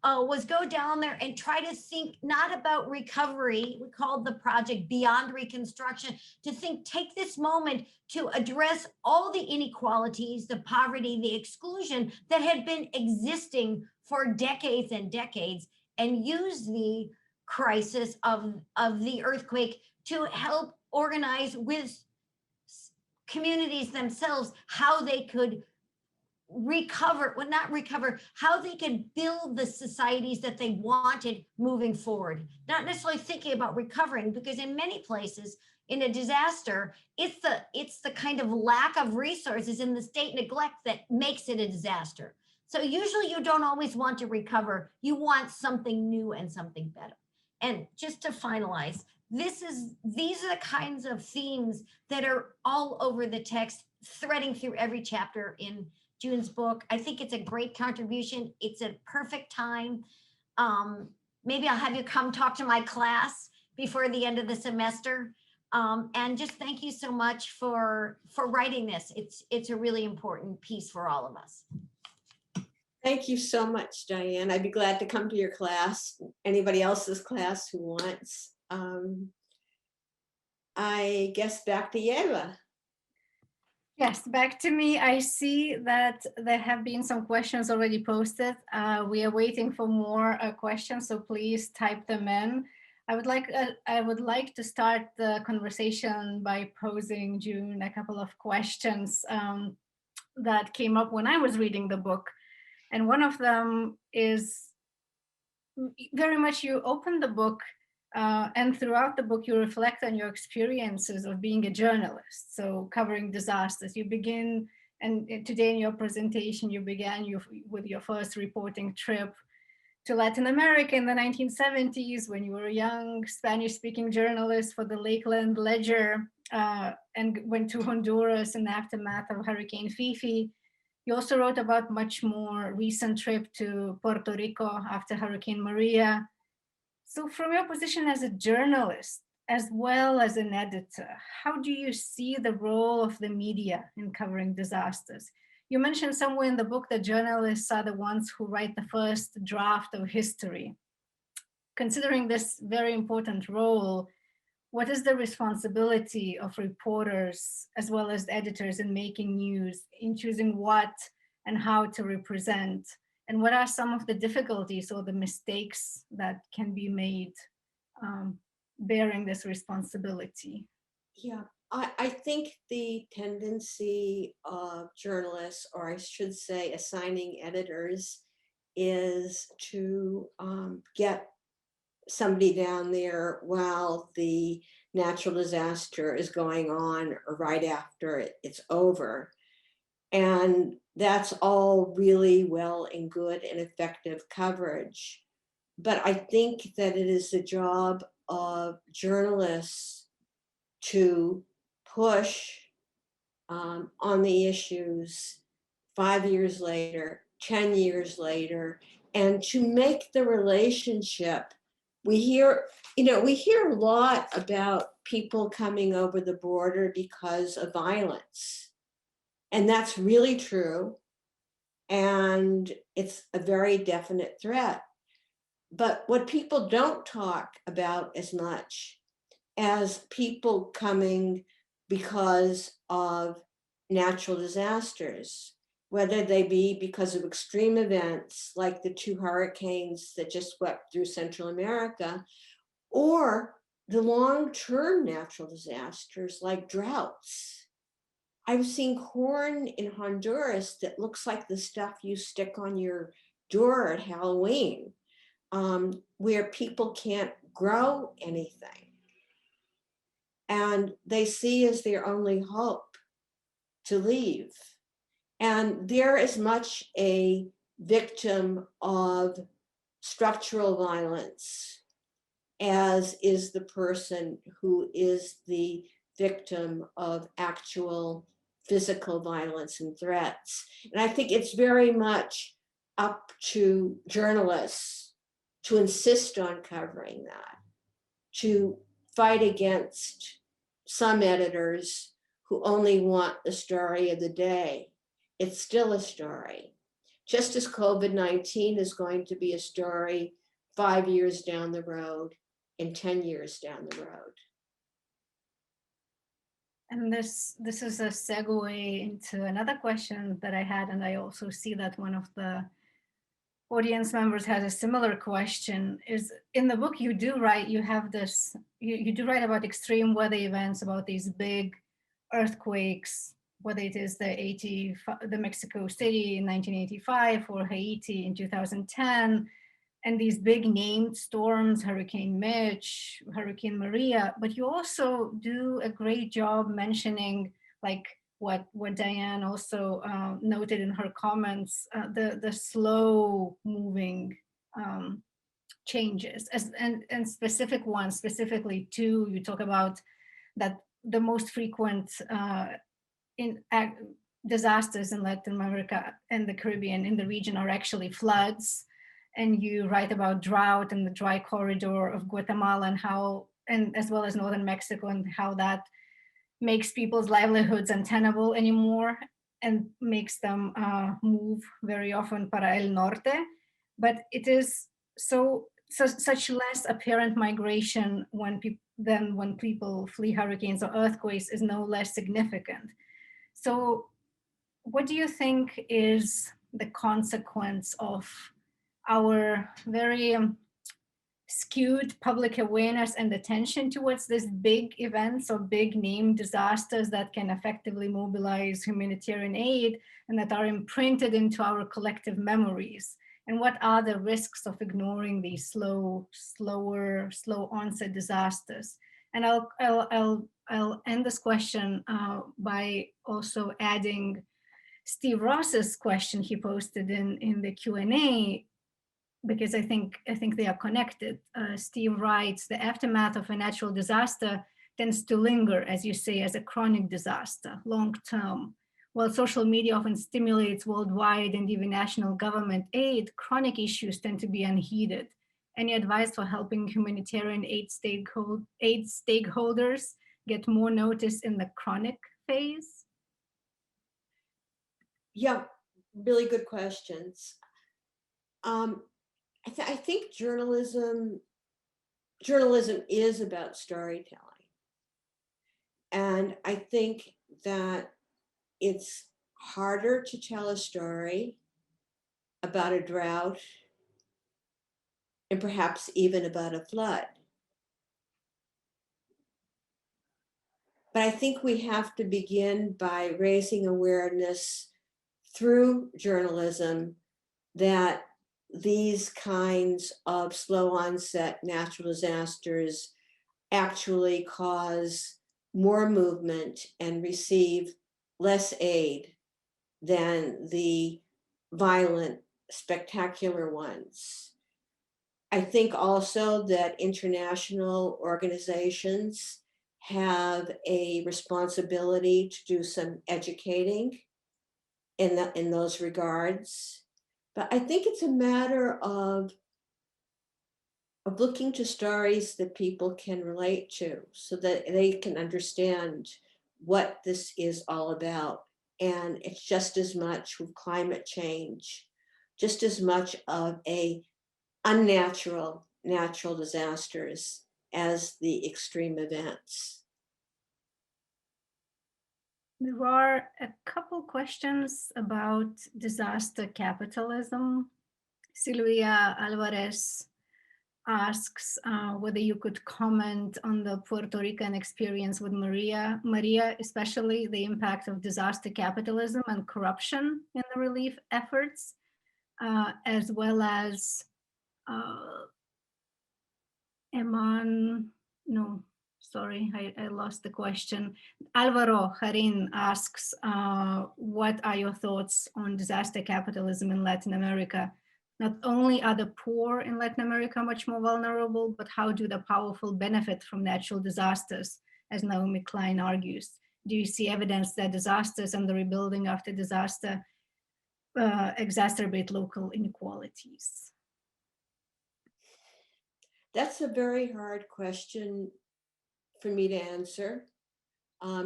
was go down there and try to think not about recovery. We called the project Beyond Reconstruction, to take this moment to address all the inequalities, the poverty, the exclusion that had been existing for decades and decades, and use the crisis of the earthquake to help organize with communities themselves how they could recover, well, not recover, how they could build the societies that they wanted moving forward. Not necessarily thinking about recovering, because in many places in a disaster, it's the kind of lack of resources and the state neglect that makes it a disaster. So usually you don't always want to recover. You want something new and something better. And just to finalize, these are the kinds of themes that are all over the text, threading through every chapter in June's book. I think it's a great contribution. It's a perfect time. Maybe I'll have you come talk to my class before the end of the semester. And just thank you so much for writing this. It's a really important piece for all of us. Thank you so much, Diane. I'd be glad to come to your class, anybody else's class who wants. I guess back to Yeva. Yes, back to me. I see that there have been some questions already posted. We are waiting for more questions, so please type them in. I would like to start the conversation by posing June a couple of questions that came up when I was reading the book. And one of them is very much you open the book and throughout the book, you reflect on your experiences of being a journalist. So covering disasters, you begin, and today in your presentation, you began with your first reporting trip to Latin America in the 1970s when you were a young Spanish-speaking journalist for the Lakeland Ledger and went to Honduras in the aftermath of Hurricane Fifi. You also wrote about much more recent trip to Puerto Rico after Hurricane Maria. So from your position as a journalist, as well as an editor, how do you see the role of the media in covering disasters? You mentioned somewhere in the book that journalists are the ones who write the first draft of history. Considering this very important role, what is the responsibility of reporters as well as editors in making news, in choosing what and how to represent? And what are some of the difficulties or the mistakes that can be made bearing this responsibility? Yeah, I think the tendency of journalists, or I should say assigning editors, is to get somebody down there while the natural disaster is going on or right after it's over. And that's all really well and good and effective coverage. But I think that it is the job of journalists to push on the issues 5 years later, 10 years later, and to make the relationship. We hear a lot about people coming over the border because of violence. And that's really true. And it's a very definite threat. But what people don't talk about as much as people coming because of natural disasters, whether they be because of extreme events like the 2 hurricanes that just swept through Central America, or the long-term natural disasters like droughts. I've seen corn in Honduras that looks like the stuff you stick on your door at Halloween, where people can't grow anything. And they see as their only hope to leave. And they're as much a victim of structural violence as is the person who is the victim of actual physical violence and threats. And I think it's very much up to journalists to insist on covering that, to fight against some editors who only want the story of the day. It's still a story. Just as COVID-19 is going to be a story 5 years down the road and 10 years down the road. And this is a segue into another question that I had, and I also see that one of the audience members has a similar question. Is in the book you do write, you have this, you do write about extreme weather events, about these big earthquakes, whether it is the Mexico City in 1985 or Haiti in 2010, and these big named storms, Hurricane Mitch, Hurricane Maria, but you also do a great job mentioning, like what Diane also noted in her comments, the slow moving changes, and specific ones, specifically two, you talk about that the most frequent disasters in Latin America and the Caribbean in the region are actually floods. And you write about drought and the dry corridor of Guatemala and how, and as well as northern Mexico, and how that makes people's livelihoods untenable anymore and makes them move very often para el norte. But it is such less apparent migration than when people flee hurricanes or earthquakes is no less significant. So what do you think is the consequence of our very skewed public awareness and attention towards these big events or big name disasters that can effectively mobilize humanitarian aid and that are imprinted into our collective memories? And what are the risks of ignoring these slow onset disasters? And I'll end this question by also adding Steve Ross's question he posted in the Q&A, because I think they are connected. Steve writes, the aftermath of a natural disaster tends to linger, as you say, as a chronic disaster, long-term. While social media often stimulates worldwide and even national government aid, chronic issues tend to be unheeded. Any advice for helping humanitarian aid stakeholders get more notice in the chronic phase? Yeah, really good questions. I think journalism is about storytelling. And I think that it's harder to tell a story about a drought and perhaps even about a flood. But I think we have to begin by raising awareness through journalism that these kinds of slow onset natural disasters actually cause more movement and receive less aid than the violent, spectacular ones. I think also that international organizations have a responsibility to do some educating in those regards. But I think it's a matter of looking to stories that people can relate to so that they can understand what this is all about. And it's just as much with climate change, just as much of a unnatural natural disasters as the extreme events. There are a couple questions about disaster capitalism. Silvia Alvarez asks whether you could comment on the Puerto Rican experience with Maria, especially the impact of disaster capitalism and corruption in the relief efforts, as well as I lost the question. Alvaro Jarin asks, what are your thoughts on disaster capitalism in Latin America? Not only are the poor in Latin America much more vulnerable, but how do the powerful benefit from natural disasters, as Naomi Klein argues? Do you see evidence that disasters and the rebuilding after disaster exacerbate local inequalities? That's a very hard question for me to answer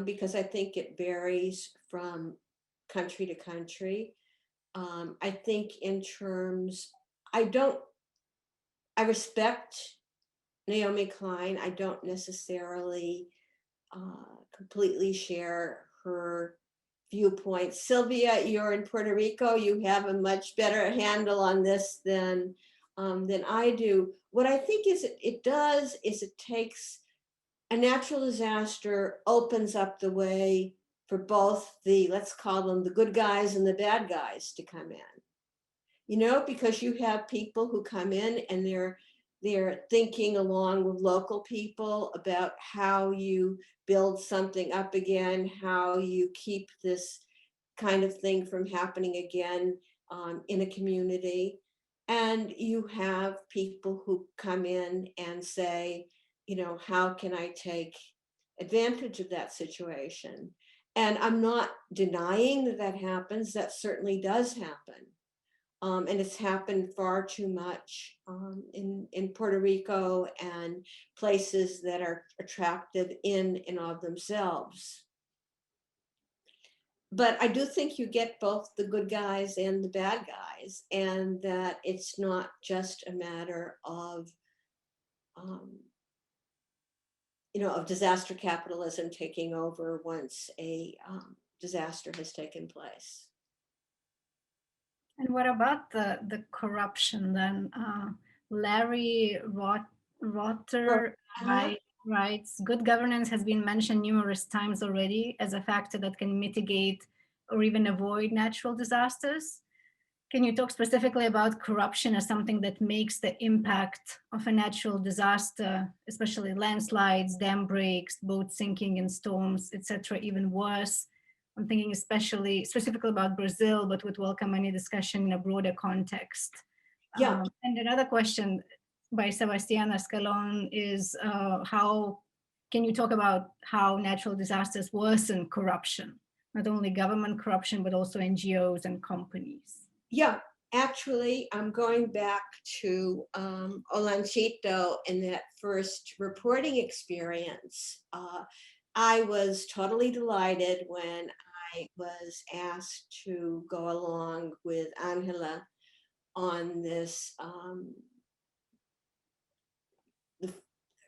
because I think it varies from country to country. I think in terms, I respect Naomi Klein. I don't necessarily completely share her viewpoint. Sylvia, you're in Puerto Rico. You have a much better handle on this than I do. What I think is it takes a natural disaster, opens up the way for both the, let's call them the good guys and the bad guys to come in. You know, because you have people who come in and they're thinking along with local people about how you build something up again, how you keep this kind of thing from happening again in a community. And you have people who come in and say, you know, how can I take advantage of that situation? And I'm not denying that that happens. That certainly does happen. And it's happened far too much in Puerto Rico and places that are attractive in and of themselves. But I do think you get both the good guys and the bad guys, and that it's not just a matter of, you know, of disaster capitalism taking over once a disaster has taken place. And what about the corruption then? Larry Rotter writes, good governance has been mentioned numerous times already as a factor that can mitigate or even avoid natural disasters. Can you talk specifically about corruption as something that makes the impact of a natural disaster, especially landslides, dam breaks, boat sinking in storms, etc., even worse? I'm thinking specifically about Brazil, but would welcome any discussion in a broader context. Yeah. And another question by Sebastiana Escalon is how can you talk about how natural disasters worsen corruption, not only government corruption, but also NGOs and companies? Yeah, actually, I'm going back to Olanchito and that first reporting experience. I was totally delighted when I was asked to go along with Angela on this the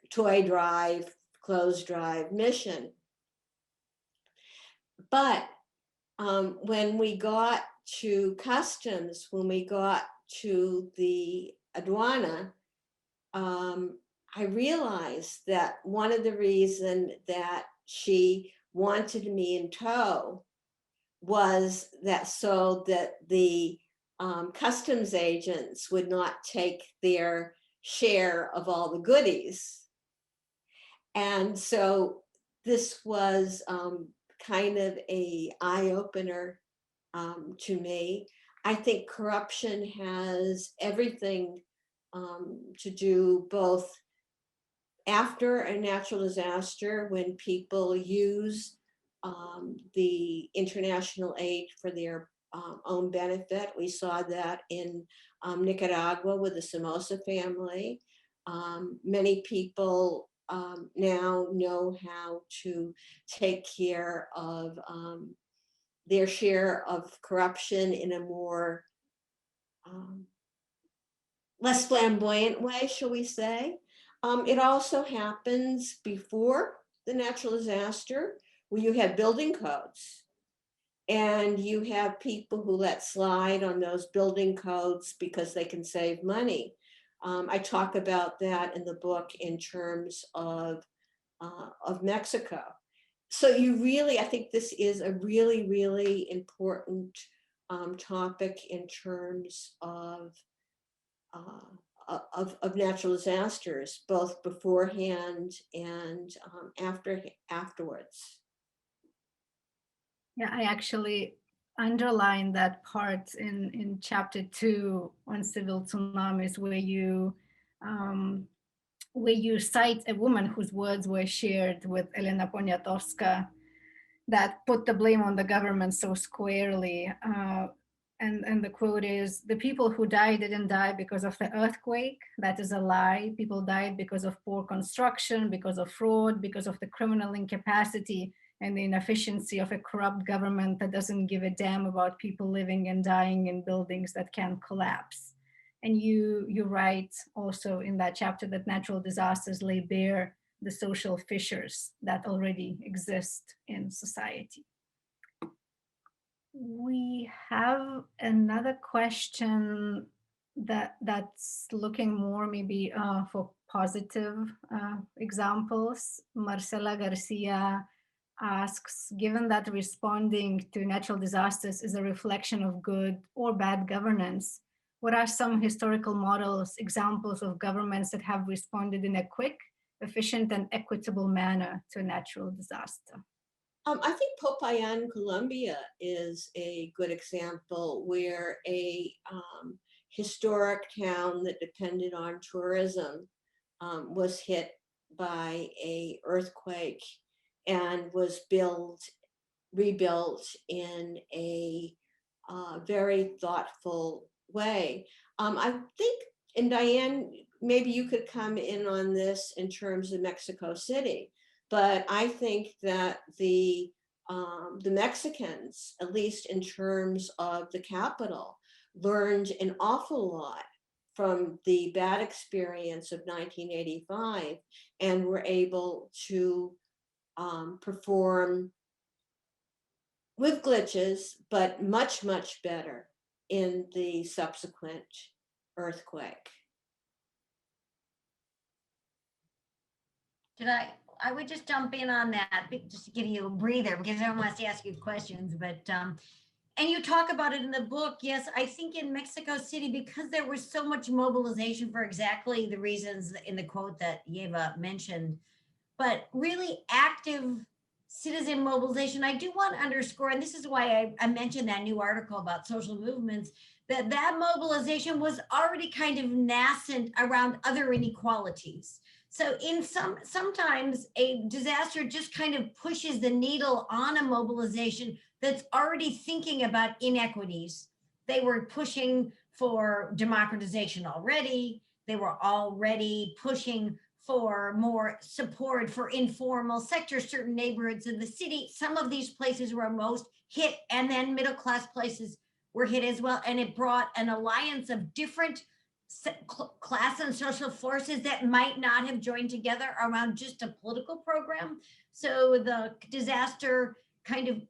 toy drive, clothes drive mission. But when we got to customs, when we got to the aduana, I realized that one of the reasons that she wanted me in tow was that so that the customs agents would not take their share of all the goodies. And so this was kind of a eye-opener to me. I think corruption has everything to do both after a natural disaster, when people use the international aid for their own benefit. We saw that in Nicaragua with the Somoza family. Many people now know how to take care of their share of corruption in a more less flamboyant way, shall we say. It also happens before the natural disaster, where you have building codes and you have people who let slide on those building codes because they can save money. I talk about that in the book in terms of Mexico. So you really, I think this is a really, really important topic in terms of natural disasters, both beforehand and afterwards. Yeah, I actually underlined that part in chapter 2 on civil tsunamis, where you cite a woman whose words were shared with Elena Poniatowska that put the blame on the government so squarely. And the quote is, the people who died didn't die because of the earthquake. That is a lie. People died because of poor construction, because of fraud, because of the criminal incapacity and the inefficiency of a corrupt government that doesn't give a damn about people living and dying in buildings that can collapse. And you write also in that chapter that natural disasters lay bare the social fissures that already exist in society. We have another question that's looking more maybe for positive examples. Marcela Garcia asks, given that responding to natural disasters is a reflection of good or bad governance, what are some historical models, examples of governments that have responded in a quick, efficient, and equitable manner to a natural disaster? I think Popayan, Colombia is a good example where a historic town that depended on tourism was hit by a earthquake and was rebuilt in a very thoughtful way. I think, and Diane, maybe you could come in on this in terms of Mexico City, but I think that the Mexicans, at least in terms of the capital, learned an awful lot from the bad experience of 1985 and were able to perform with glitches, but much, much better in the subsequent earthquake. I would just jump in on that, just to give you a breather, because everyone wants to ask you questions, but, and you talk about it in the book. Yes, I think in Mexico City, because there was so much mobilization for exactly the reasons in the quote that Yeva mentioned, but really active citizen mobilization. I do want to underscore, and this is why I mentioned that new article about social movements, that mobilization was already kind of nascent around other inequalities. So sometimes a disaster just kind of pushes the needle on a mobilization that's already thinking about inequities. They were pushing for democratization already. They were already pushing for more support for informal sectors, certain neighborhoods in the city. Some of these places were most hit, and then middle class places were hit as well. And it brought an alliance of different class and social forces that might not have joined together around just a political program. So the disaster kind of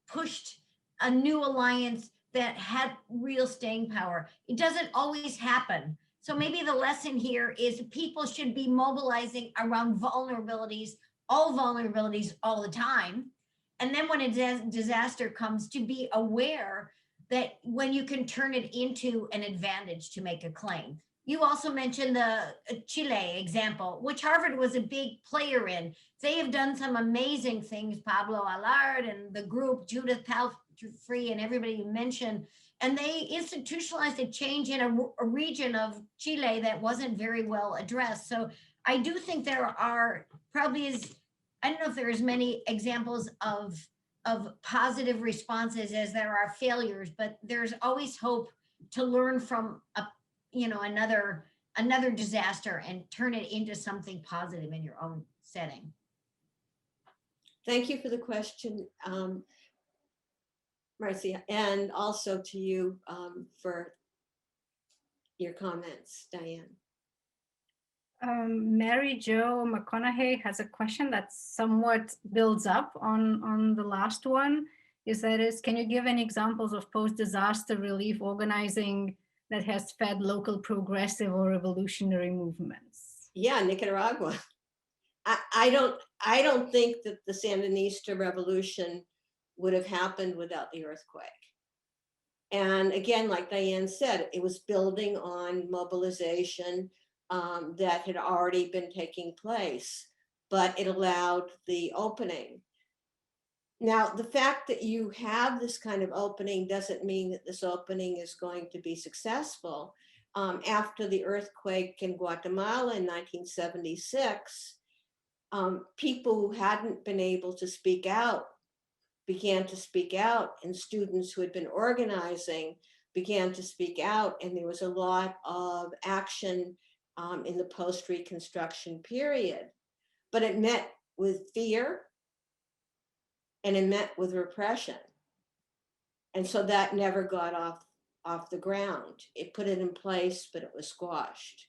pushed a new alliance that had real staying power. It doesn't always happen. So maybe the lesson here is people should be mobilizing around vulnerabilities all the time. And then when a disaster comes, to be aware that when you can turn it into an advantage to make a claim. You also mentioned the Chile example, which Harvard was a big player in. They have done some amazing things, Pablo Allard and the group, Judith Palfrey and everybody you mentioned, and they institutionalized a change in a region of Chile that wasn't very well addressed. So I do think there are probably I don't know if there are as many examples of positive responses as there are failures, but there's always hope to learn from another disaster and turn it into something positive in your own setting. Thank you for the question, Marcia, and also to you for your comments, Diane. Mary Jo McConaughey has a question that somewhat builds up on the last one. Can you give any examples of post-disaster relief organizing that has fed local progressive or revolutionary movements? Yeah, Nicaragua. I don't think that the Sandinista revolution would have happened without the earthquake. And again, like Diane said, it was building on mobilization that had already been taking place, but it allowed the opening. Now, the fact that you have this kind of opening doesn't mean that this opening is going to be successful. After the earthquake in Guatemala in 1976, people who hadn't been able to speak out began to speak out, and students who had been organizing began to speak out, and there was a lot of action in the post-Reconstruction period. But it met with fear, and it met with repression. And so that never got off the ground. It put it in place, but it was squashed.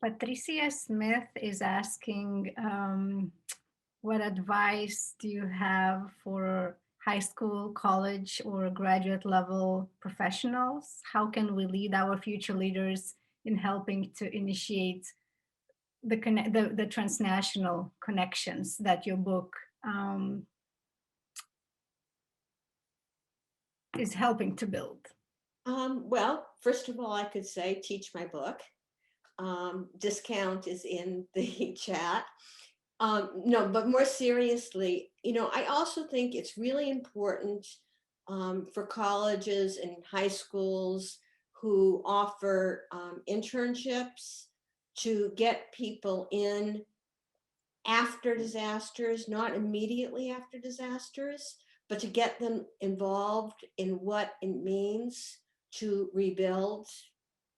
Patricia Smith is asking, what advice do you have for high school, college, or graduate level professionals? How can we lead our future leaders in helping to initiate the transnational connections that your book is helping to build? Well, first of all, I could say teach my book. Discount is in the chat. No, but more seriously, I also think it's really important for colleges and high schools who offer internships to get people in after disasters, not immediately after disasters, but to get them involved in what it means to rebuild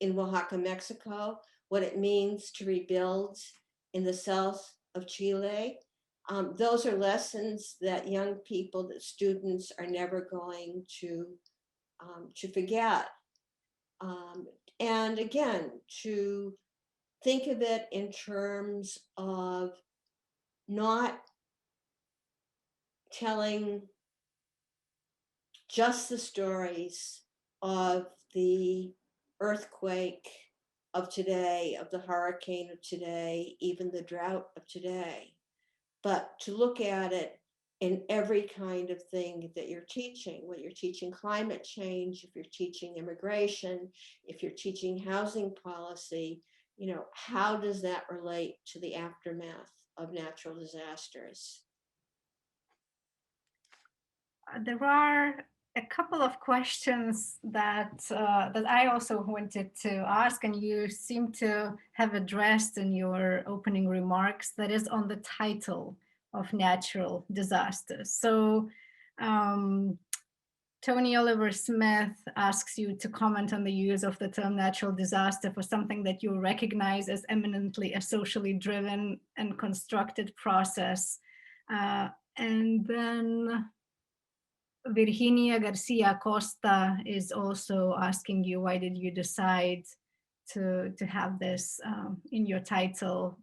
in Oaxaca, Mexico, what it means to rebuild in the south of Chile. Those are lessons that young people, that students are never going to forget. And again, to think of it in terms of not telling just the stories of the earthquake of today, of the hurricane of today, even the drought of today, but to look at it in every kind of thing that you're teaching, whether you're teaching climate change, if you're teaching immigration, if you're teaching housing policy, how does that relate to the aftermath of natural disasters? There are a couple of questions that I also wanted to ask, and you seem to have addressed in your opening remarks, that is on the title of natural disasters. So Tony Oliver Smith asks you to comment on the use of the term natural disaster for something that you recognize as eminently a socially driven and constructed process. And then Virginia Garcia Costa is also asking you, why did you decide to have this in your title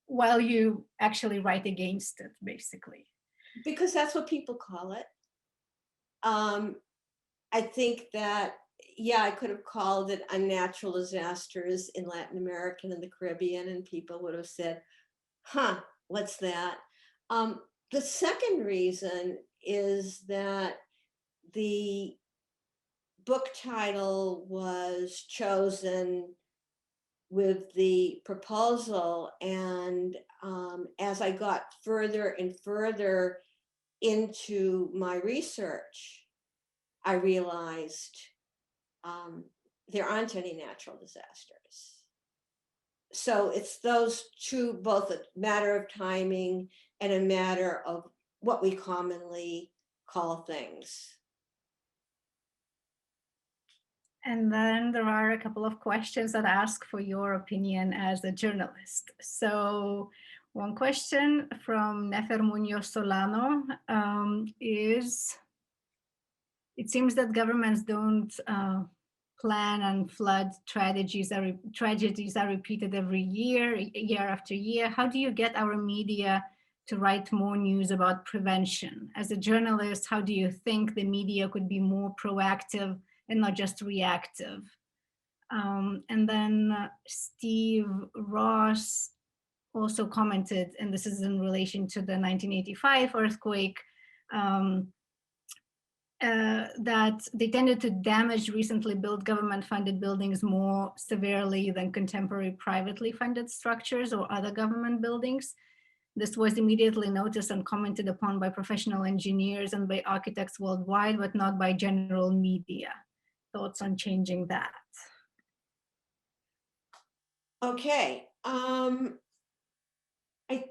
while you actually write against it, basically? Because that's what people call it. I think that, yeah, I could have called it unnatural disasters in Latin America and the Caribbean, and people would have said, huh, what's that? The second reason is that the book title was chosen with the proposal, and as I got further and further into my research, I realized there aren't any natural disasters. So it's those two, both a matter of timing and a matter of what we commonly call things. And then there are a couple of questions that ask for your opinion as a journalist. So one question from Nefer Munoz Solano is, it seems that governments don't plan, and flood tragedies are repeated every year, year after year. How do you get our media to write more news about prevention? As a journalist, how do you think the media could be more proactive and not just reactive? And then Steve Ross also commented, and this is in relation to the 1985 earthquake, that they tended to damage recently built government-funded buildings more severely than contemporary privately funded structures or other government buildings. This was immediately noticed and commented upon by professional engineers and by architects worldwide, but not by general media. Thoughts on changing that? Okay. I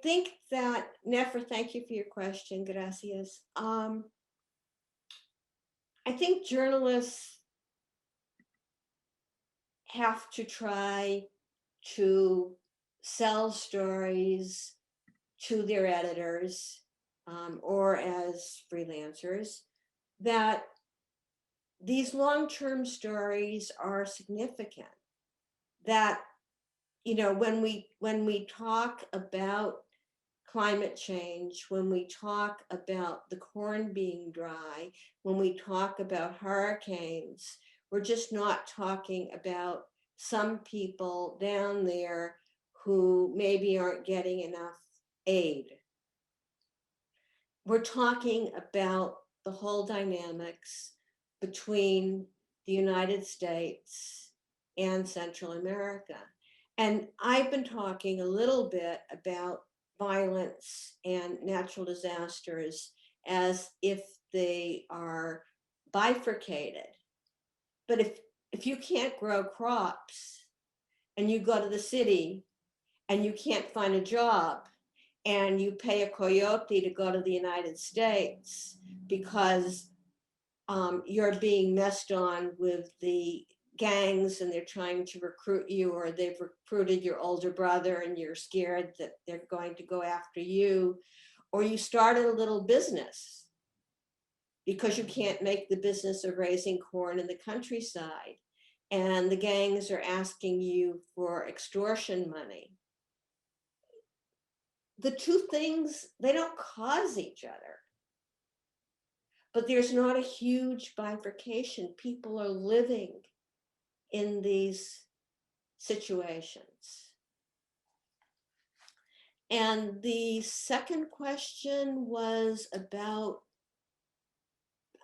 think that, Nefer, thank you for your question. Gracias. I think journalists have to try to sell stories to their editors or as freelancers that these long-term stories are significant. That, when we talk about climate change, when we talk about the corn being dry, when we talk about hurricanes, we're just not talking about some people down there who maybe aren't getting enough aid. We're talking about the whole dynamics between the United States and Central America. And I've been talking a little bit about violence and natural disasters as if they are bifurcated. But if you can't grow crops and you go to the city and you can't find a job and you pay a coyote to go to the United States because you're being messed on with the gangs and they're trying to recruit you, or they've recruited your older brother and you're scared that they're going to go after you, or you started a little business because you can't make the business of raising corn in the countryside and the gangs are asking you for extortion money. The two things, they don't cause each other. But there's not a huge bifurcation. People are living in these situations. And the second question was about,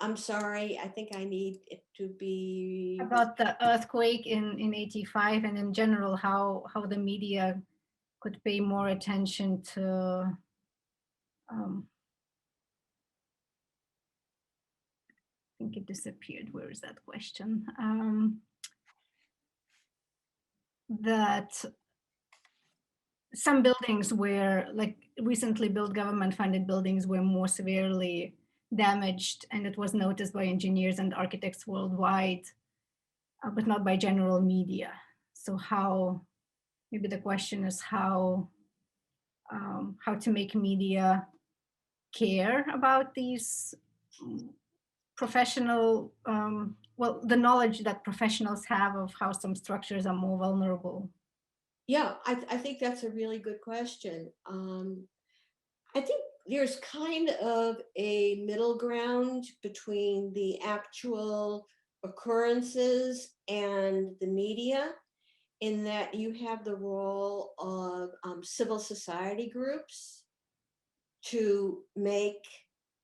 I'm sorry, I think I need it to be About the earthquake in 85 and in general, how the media could pay more attention to I think it disappeared. Where is that question? That some buildings were, like recently built government funded buildings, were more severely damaged, and it was noticed by engineers and architects worldwide, but not by general media. So how, maybe the question is how to make media care about these professional, well, the knowledge that professionals have of how some structures are more vulnerable. Yeah, I think that's a really good question. I think there's kind of a middle ground between the actual occurrences and the media, in that you have the role of civil society groups to make,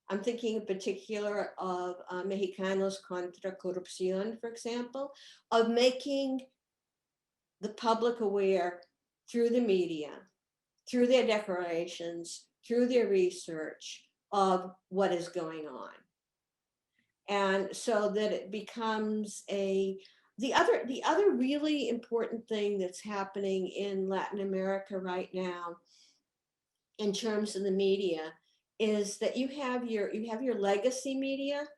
I'm thinking in particular of Mexicanos contra Corrupción, for example, of making the public aware through the media, through their declarations, through their research of what is going on. And so that it becomes the other really important thing that's happening in Latin America right now in terms of the media is that you have your legacy media,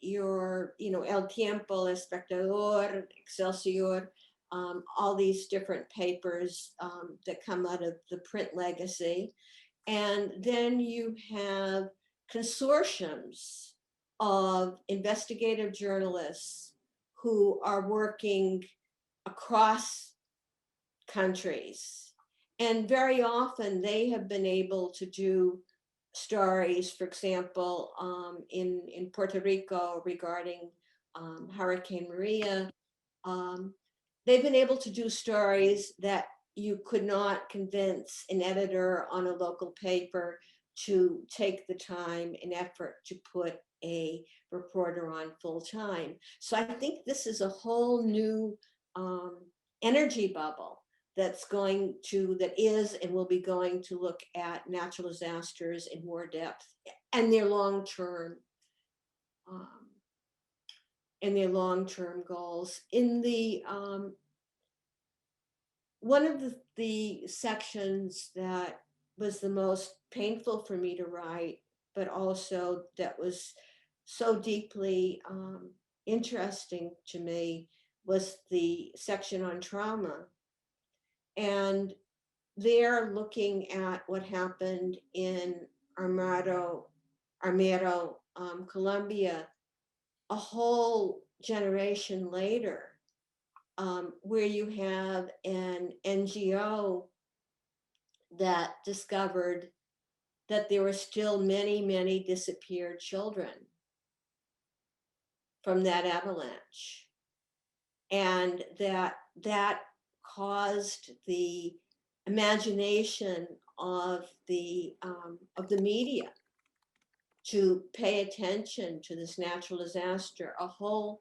your El Tiempo, Espectador, Excelsior, all these different papers that come out of the print legacy. And then you have consortiums of investigative journalists who are working across countries. And very often they have been able to do stories, for example, in Puerto Rico regarding Hurricane Maria. They've been able to do stories that you could not convince an editor on a local paper to take the time and effort to put a reporter on full time. So I think this is a whole new energy bubble that is and will be going to look at natural disasters in more depth and their long-term goals. In the one of the sections that was the most painful for me to write, but also that was so deeply interesting to me, was the section on trauma. And they're looking at what happened in Armero, Colombia, a whole generation later, where you have an NGO that discovered that there were still many, many disappeared children from that avalanche. and that caused the imagination of the media to pay attention to this natural disaster a whole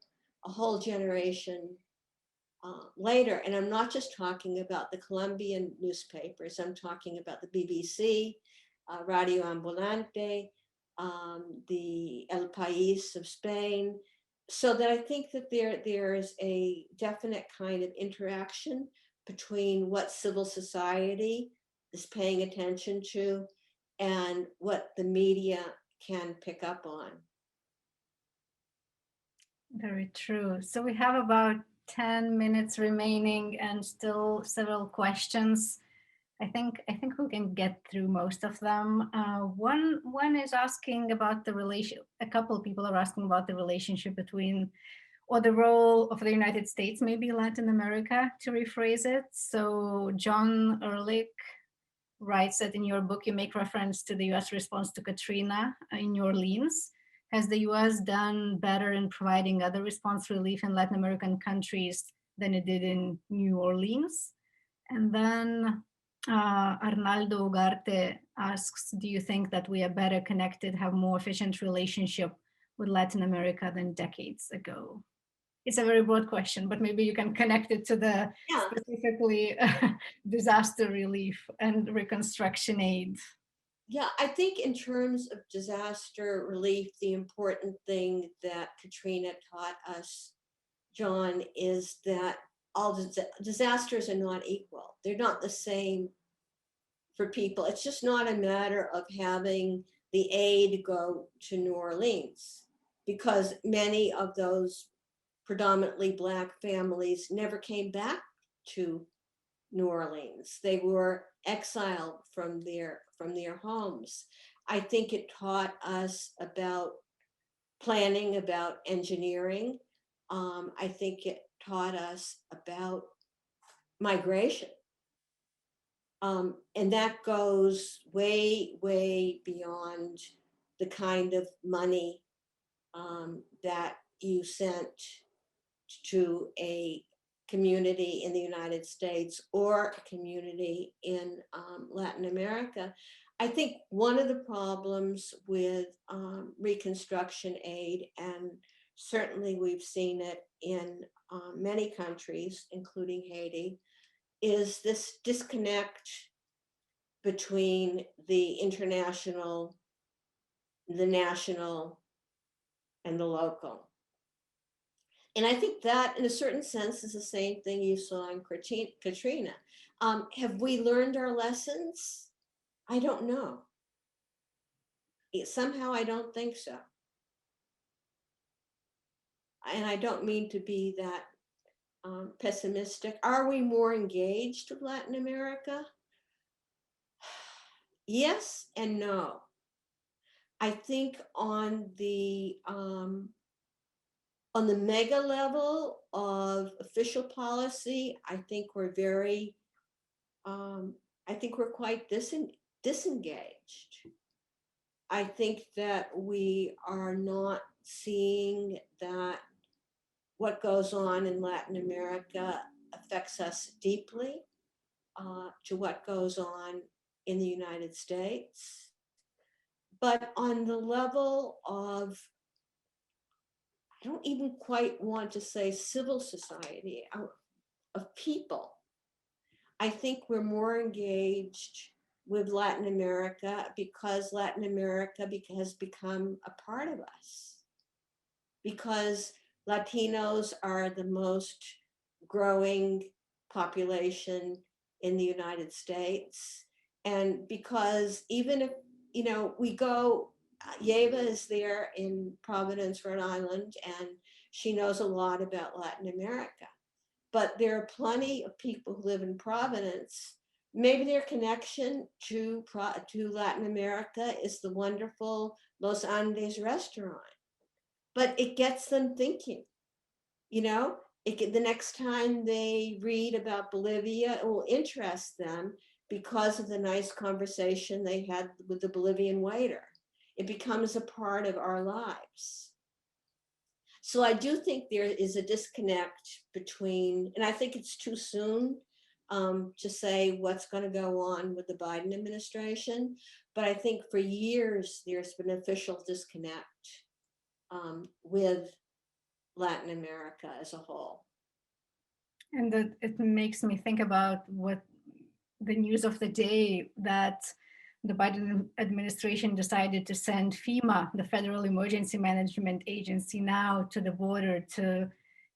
generation later. And I'm not just talking about the Colombian newspapers, I'm talking about the BBC, Radio Ambulante, the El País of Spain. So that I think that there is a definite kind of interaction between what civil society is paying attention to and what the media can pick up on. Very true. So we have about 10 minutes remaining and still several questions. I think we can get through most of them. One is asking about the relation. A couple of people are asking about the relationship between, or the role of the United States, maybe Latin America, to rephrase it. So John Ehrlich writes that in your book you make reference to the U.S. response to Katrina in New Orleans. Has the U.S. done better in providing other response relief in Latin American countries than it did in New Orleans? And then Arnaldo Ugarte asks, do you think that we are better connected, have more efficient relationship with Latin America than decades ago? It's a very broad question, but maybe you can connect it to the specifically disaster relief and reconstruction aid. Yeah, I think in terms of disaster relief, the important thing that Katrina taught us, John, is that all disasters are not equal. They're not the same for people. It's just not a matter of having the aid go to New Orleans, because many of those predominantly Black families never came back to New Orleans. They were exiled from their homes. I think it taught us about planning, about engineering. I think it taught us about migration. And that goes way, way beyond the kind of money that you sent to a community in the United States or a community in Latin America. I think one of the problems with reconstruction aid, and certainly we've seen it in many countries, including Haiti, is this disconnect between the international, the national, and the local. And I think that, in a certain sense, is the same thing you saw in Katrina. Have we learned our lessons? I don't know. Somehow, I don't think so. And I don't mean to be that pessimistic. Are we more engaged with Latin America? Yes and no. I think on the mega level of official policy, I think we're very, I think we're quite disengaged. I think that we are not seeing that what goes on in Latin America affects us deeply to what goes on in the United States. But on the level of, I don't even quite want to say civil society, of people, I think we're more engaged with Latin America because Latin America has become a part of us. Because Latinos are the most growing population in the United States. And because even if, we go, Yeva is there in Providence, Rhode Island, and she knows a lot about Latin America. But there are plenty of people who live in Providence. Maybe their connection to Latin America is the wonderful Los Andes restaurant. But it gets them thinking, the next time they read about Bolivia, it will interest them because of the nice conversation they had with the Bolivian waiter. It becomes a part of our lives. So I do think there is a disconnect between, and I think it's too soon to say what's going to go on with the Biden administration. But I think for years, there's been official disconnect with Latin America as a whole. And that it makes me think about what the news of the day, that the Biden administration decided to send FEMA, the Federal Emergency Management Agency, now to the border to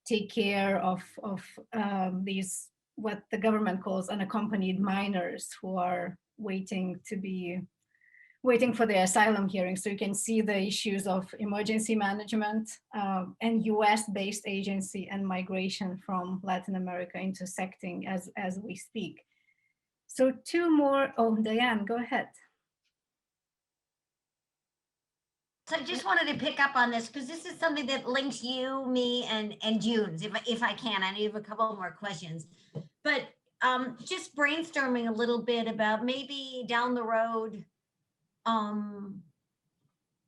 take care of these, what the government calls unaccompanied minors, who are waiting for their asylum hearing. So you can see the issues of emergency management and US-based agency and migration from Latin America intersecting as we speak. So two more, oh, Diane, go ahead. So I just wanted to pick up on this because this is something that links you, me, and June, if I can. I know you have a couple more questions, but just brainstorming a little bit about maybe down the road.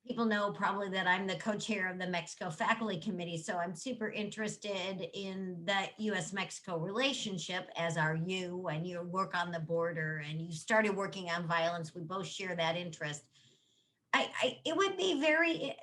People know probably that I'm the co-chair of the Mexico Faculty Committee, so I'm super interested in that US-Mexico relationship, as are you, and your work on the border, and you started working on violence. We both share that interest. It would be very,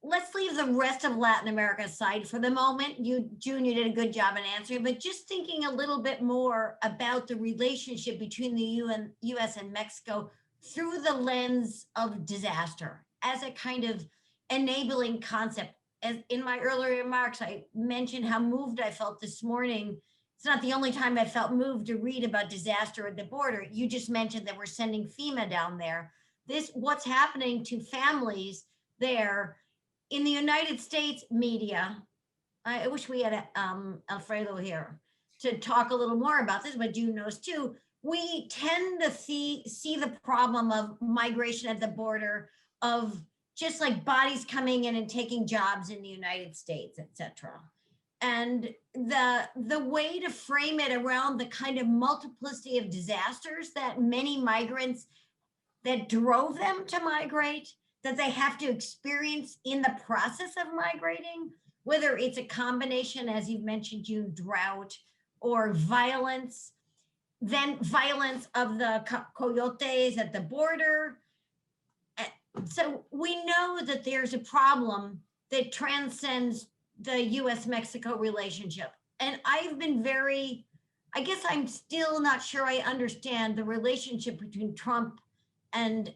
let's leave the rest of Latin America aside for the moment. June, you did a good job in answering, but just thinking a little bit more about the relationship between the US and Mexico through the lens of disaster as a kind of enabling concept. As in my earlier remarks, I mentioned how moved I felt this morning. It's not the only time I felt moved to read about disaster at the border. You just mentioned that we're sending FEMA down there. What's happening to families there in the United States media. I wish we had Alfredo here to talk a little more about this, but June knows too. We tend to see the problem of migration at the border, of just like bodies coming in and taking jobs in the United States, et cetera. And the way to frame it around the kind of multiplicity of disasters that many migrants that drove them to migrate, that they have to experience in the process of migrating, whether it's a combination, as you've mentioned, June, drought or violence, then violence of the coyotes at the border. So we know that there's a problem that transcends the US-Mexico relationship. And I've been I guess I'm still not sure I understand the relationship between Trump and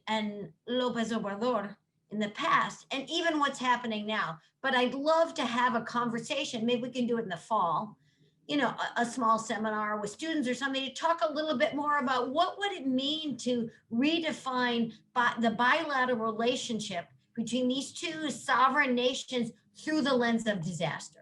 López Obrador in the past, and even what's happening now. But I'd love to have a conversation, maybe we can do it in the fall, a small seminar with students or something, to talk a little bit more about what would it mean to redefine the bilateral relationship between these two sovereign nations through the lens of disaster.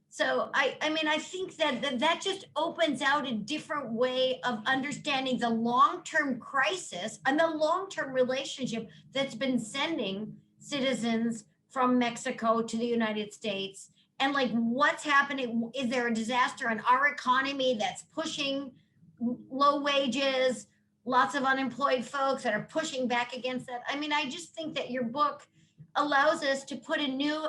So I think that just opens out a different way of understanding the long-term crisis and the long-term relationship that's been sending citizens from Mexico to the United States. And like, what's happening? Is there a disaster in our economy that's pushing low wages, lots of unemployed folks that are pushing back against that? I just think that your book allows us to put a new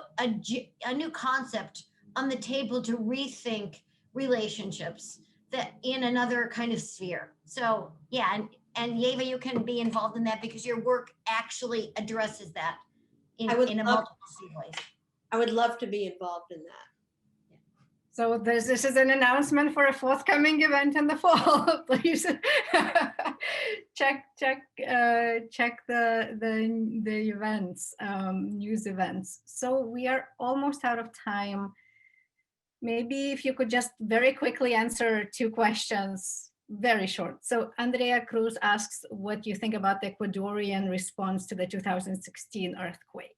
concept on the table to rethink relationships that in another kind of sphere. So yeah, and Yeva, you can be involved in that because your work actually addresses that in a multiple ways. I would love to be involved in that. So this is an announcement for a forthcoming event in the fall. Please check the events, news events. So we are almost out of time. Maybe if you could just very quickly answer two questions, very short. So Andrea Cruz asks what you think about the Ecuadorian response to the 2016 earthquake.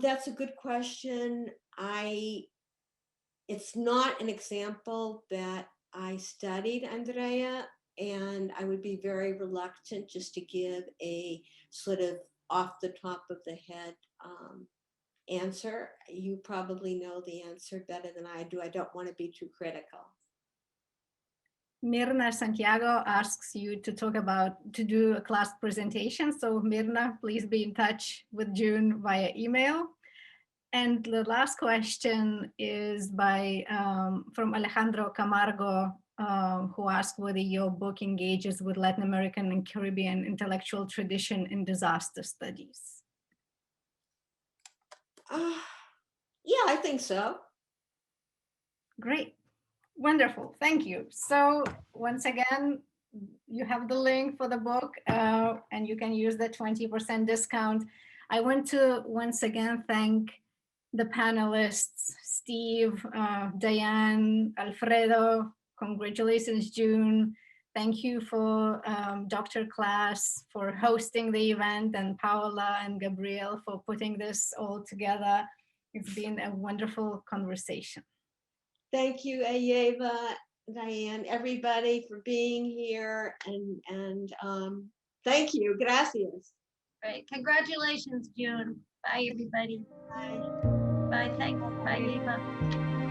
That's a good question. It's not an example that I studied, Andrea, and I would be very reluctant just to give a sort of off the top of the head answer. You probably know the answer better than I do. I don't want to be too critical. Mirna Santiago asks you to do a class presentation. So Mirna, please be in touch with June via email. And the last question is from Alejandro Camargo, who asked whether your book engages with Latin American and Caribbean intellectual tradition in disaster studies. Yeah, I think so. Great. Wonderful. Thank you. So once again, you have the link for the book and you can use the 20% discount. I want to once again thank the panelists, Steve, Diane, Alfredo. Congratulations, June. Thank you for Dr. Klaas for hosting the event, and Paola and Gabriel for putting this all together. It's been a wonderful conversation. Thank you, Ayeva, Diane, everybody for being here, and thank you. Gracias. Great. Congratulations, June. Bye, everybody. Bye. Bye. Thanks. Bye, Eva.